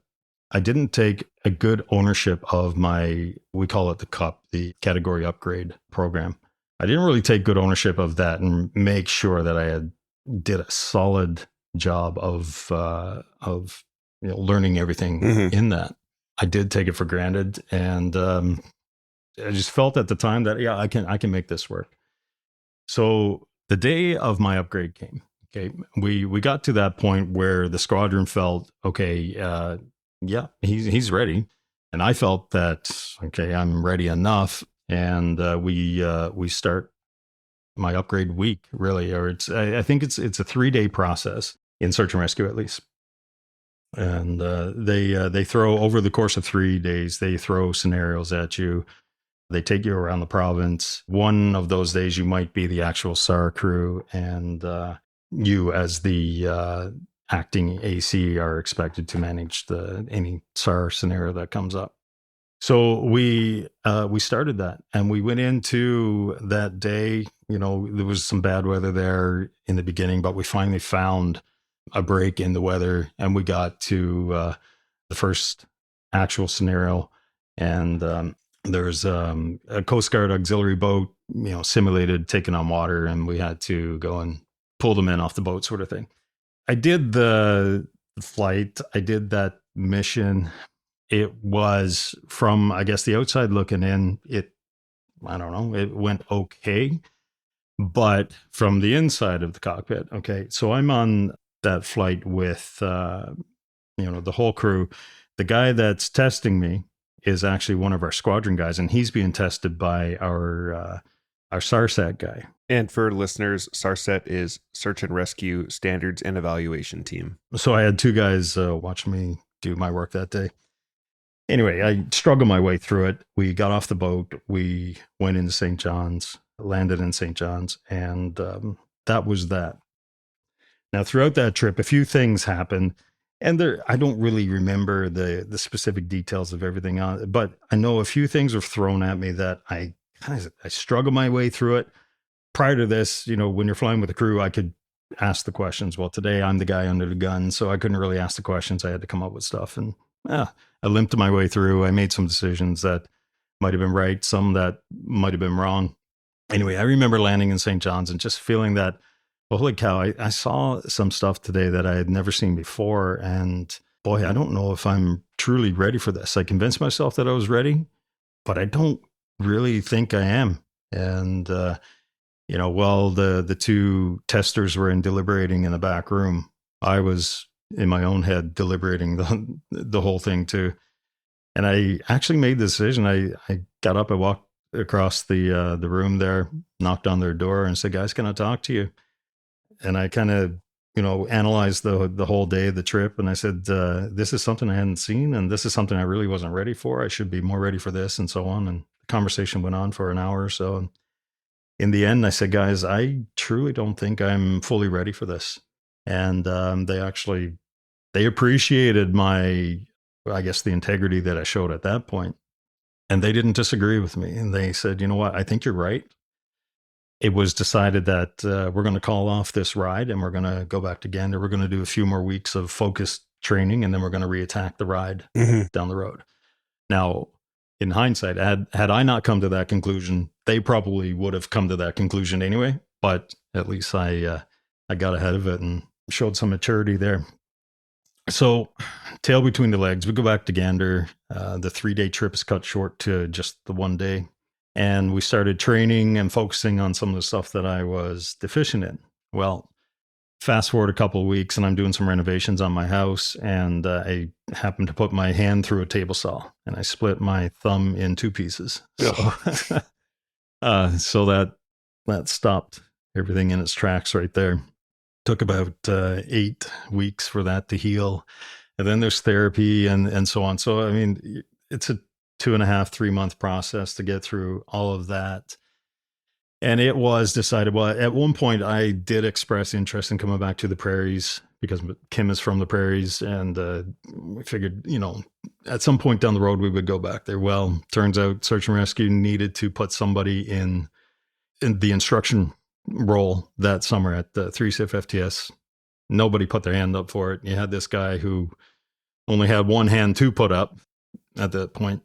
I didn't take a good ownership of we call it the CUP, the category upgrade program. I didn't really take good ownership of that and make sure that I did a solid job of learning everything in that. I did take it for granted, and I just felt at the time that I can make this work. So the day of my upgrade came. Okay, we got to that point where the squadron felt okay. He's ready. And I felt that, okay, I'm ready enough. And we start my upgrade week, really, or I think it's a 3-day process in search and rescue, at least. And they throw, over the course of 3 days, they throw scenarios at you. They take you around the province. One of those days you might be the actual SAR crew, and you as the acting AC are expected to manage any SAR scenario that comes up. So we started that, and we went into that day There was some bad weather there in the beginning, but we finally found a break in the weather, and we got to the first actual scenario. And there's a Coast Guard auxiliary boat, simulated taking on water, and we had to go and pull them in off the boat, sort of thing. I did the flight. I did that mission. It was, from, I guess, the outside looking in, it went okay. But from the inside of the cockpit, okay, so I'm on that flight with, the whole crew. The guy that's testing me is actually one of our squadron guys, and he's being tested by our SARSAT guy. And for listeners, SARSAT is Search and Rescue Standards and Evaluation Team. So I had two guys watching me do my work that day. Anyway, I struggled my way through it. We got off the boat. We went into St. John's, landed in St. John's, and that was that. Now, throughout that trip, a few things happened, and I don't really remember the specific details of everything on it, but I know a few things were thrown at me that I struggled my way through it. Prior to this, when you're flying with a crew, I could ask the questions. Well, today I'm the guy under the gun, so I couldn't really ask the questions. I had to come up with stuff, and I limped my way through. I made some decisions that might have been right, some that might have been wrong. Anyway, I remember landing in St. John's and just feeling that, well, holy cow, I saw some stuff today that I had never seen before. And boy, I don't know if I'm truly ready for this. I convinced myself that I was ready, but I don't really think I am. And, while the two testers were deliberating in the back room, I was in my own head deliberating the whole thing too. And I actually made the decision. I got up, I walked across the room there, knocked on their door and said, guys, can I talk to you? And I kind of, analyzed the whole day of the trip. And I said, this is something I hadn't seen. And this is something I really wasn't ready for. I should be more ready for this, and so on. And the conversation went on for an hour or so. And in the end, I said, guys, I truly don't think I'm fully ready for this. And they appreciated my, I guess, the integrity that I showed at that point. And they didn't disagree with me. And they said, you know what, I think you're right. It was decided that we're going to call off this ride and we're going to go back to Gander. We're going to do a few more weeks of focused training, and then we're going to reattack the ride down the road. Now, in hindsight, had I not come to that conclusion, they probably would have come to that conclusion anyway. But at least I got ahead of it and showed some maturity there. So, tail between the legs, we go back to Gander. The 3-day trip is cut short to just the 1 day. And we started training and focusing on some of the stuff that I was deficient in. Well, fast forward a couple of weeks, and I'm doing some renovations on my house, and I happened to put my hand through a table saw, and I split my thumb in 2 pieces. So, so that stopped everything in its tracks right there. Took about 8 weeks for that to heal. And then there's therapy and so on. So, I mean, it's a 2.5-3 month process to get through all of that. And it was decided, well, at one point I did express interest in coming back to the prairies because Kim is from the prairies. And we figured, at some point down the road, we would go back there. Well, turns out Search and Rescue needed to put somebody in the instruction role that summer at the 3CF FTS. Nobody put their hand up for it. You had this guy who only had one hand to put up at that point.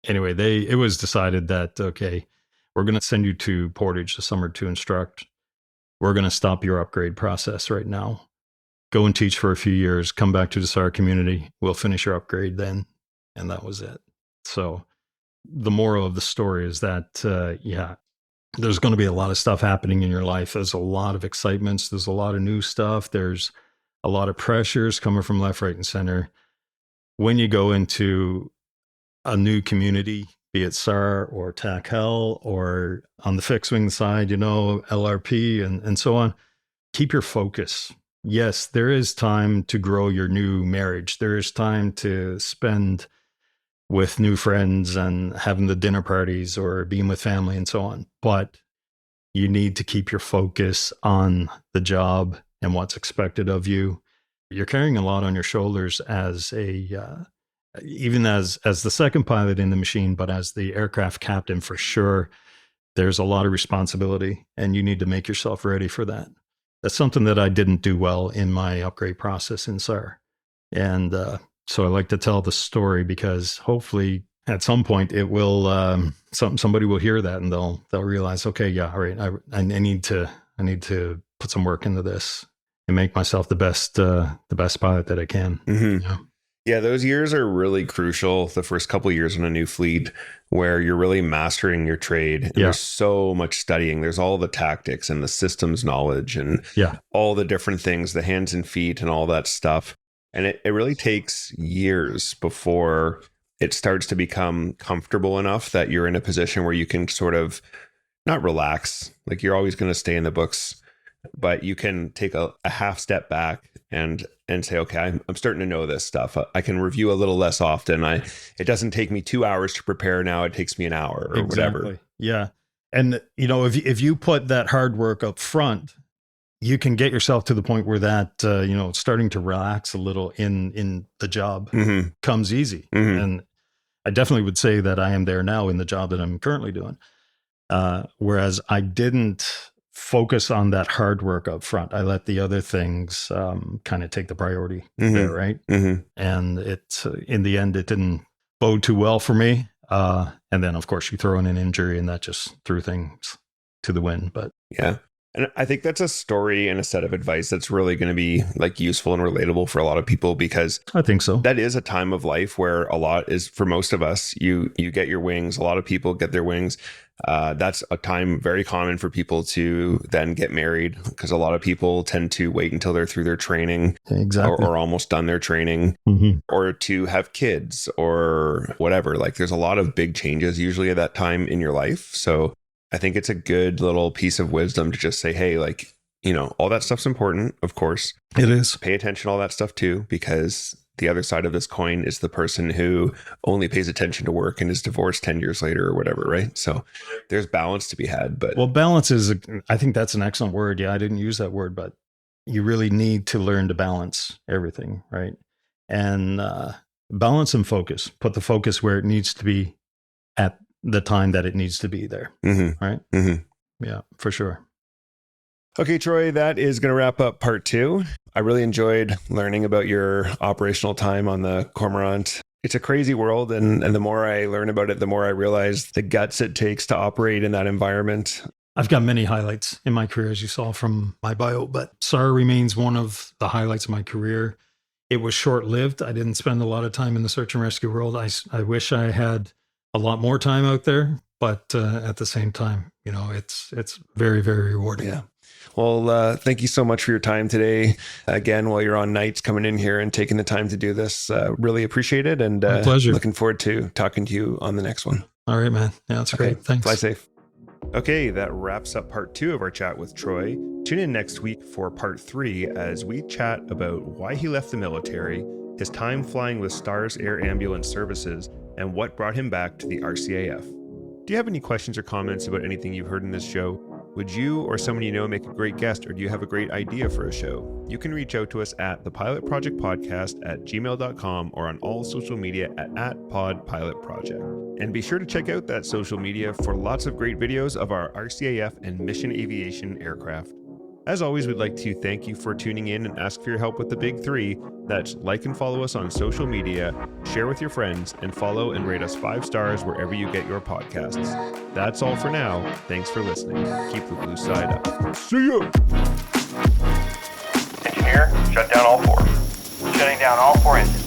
Anyway, it was decided that, okay, we're going to send you to Portage this summer to instruct. We're going to stop your upgrade process right now. Go and teach for a few years, come back to the SAR community. We'll finish your upgrade then. And that was it. So the moral of the story is that, there's going to be a lot of stuff happening in your life. There's a lot of excitements. There's a lot of new stuff. There's a lot of pressures coming from left, right, and center. When you go into a new community, be it SAR or TAC-HEL or on the fixed wing side, LRP and so on, keep your focus. Yes, there is time to grow your new marriage. There is time to spend with new friends and having the dinner parties or being with family and so on. But you need to keep your focus on the job and what's expected of you. You're carrying a lot on your shoulders as even as the second pilot in the machine, but as the aircraft captain for sure. there's a lot of responsibility, and you need to make yourself ready for that. That's something that I didn't do well in my upgrade process in SAR. And so I like to tell the story because hopefully at some point it will, somebody will hear that and they'll realize, okay, yeah, all right, I need to put some work into this and make myself the best pilot that I can. Mm-hmm. You know? Yeah, those years are really crucial. The first couple of years on a new fleet where you're really mastering your trade. And there's so much studying. There's all the tactics and the systems knowledge and all the different things, the hands and feet and all that stuff. And it really takes years before it starts to become comfortable enough that you're in a position where you can sort of not relax. Like you're always going to stay in the books, but you can take a half step back and say, okay, I'm starting to know this stuff. I can review a little less often. It doesn't take me 2 hours to prepare now. It takes me an hour or whatever. Yeah. And you know, if you put that hard work up front, you can get yourself to the point where that, you know, starting to relax a little in the job comes easy. Mm-hmm. And I definitely would say that I am there now in the job that I'm currently doing. Whereas I didn't focus on that hard work up front. I let the other things kind of take the priority there, right? Mm-hmm. And it, in the end, it didn't bode too well for me. And then, of course, you throw in an injury and that just threw things to the wind. But yeah. And I think that's a story and a set of advice that's really going to be like useful and relatable for a lot of people, because I think so. That is a time of life where a lot is, for most of us, you get your wings. A lot of people get their wings. That's a time very common for people to then get married, because a lot of people tend to wait until they're through their training, exactly, or almost done their training, or to have kids or whatever. Like there's a lot of big changes usually at that time in your life. So I think it's a good little piece of wisdom to just say, hey, like, you know, all that stuff's important, of course. It is. Pay attention to all that stuff too, because the other side of this coin is the person who only pays attention to work and is divorced 10 years later or whatever, right? So there's balance to be had. But well, balance is, I think that's an excellent word. Yeah, I didn't use that word, but you really need to learn to balance everything, right? And balance and focus. Put the focus where it needs to be at the time that it needs to be there. Right? Yeah, for sure. Okay, Troy, that is going to wrap up part 2. I really enjoyed learning about your operational time on the Cormorant. It's a crazy world, and the more I learn about it, the more I realize the guts it takes to operate in that environment. I've got many highlights in my career, as you saw from my bio, but SAR remains one of the highlights of my career. It was short-lived. I didn't spend a lot of time in the search and rescue world. I wish I had a lot more time out there, but at the same time, you know, it's very, very rewarding. Yeah. Well, thank you so much for your time today. Again, while you're on nights, coming in here and taking the time to do this, really appreciate it. And my pleasure. Looking forward to talking to you on the next one. All right, man. Yeah, that's great. Thanks. Fly safe. Okay, that wraps up part 2 of our chat with Troy. Tune in next week for part 3 as we chat about why he left the military, his time flying with STARS Air Ambulance Services, and what brought him back to the RCAF. Do you have any questions or comments about anything you've heard in this show? Would you or someone you know make a great guest, or do you have a great idea for a show? You can reach out to us at thepilotprojectpodcast@gmail.com or on all social media at @podpilotproject. And be sure to check out that social media for lots of great videos of our RCAF and mission aviation aircraft. As always, we'd like to thank you for tuning in and ask for your help with the big 3. That's like and follow us on social media, share with your friends, and follow and rate us 5 stars wherever you get your podcasts. That's all for now. Thanks for listening. Keep the blue side up. See ya! Engineer, shut down all 4. Shutting down all 4 engines.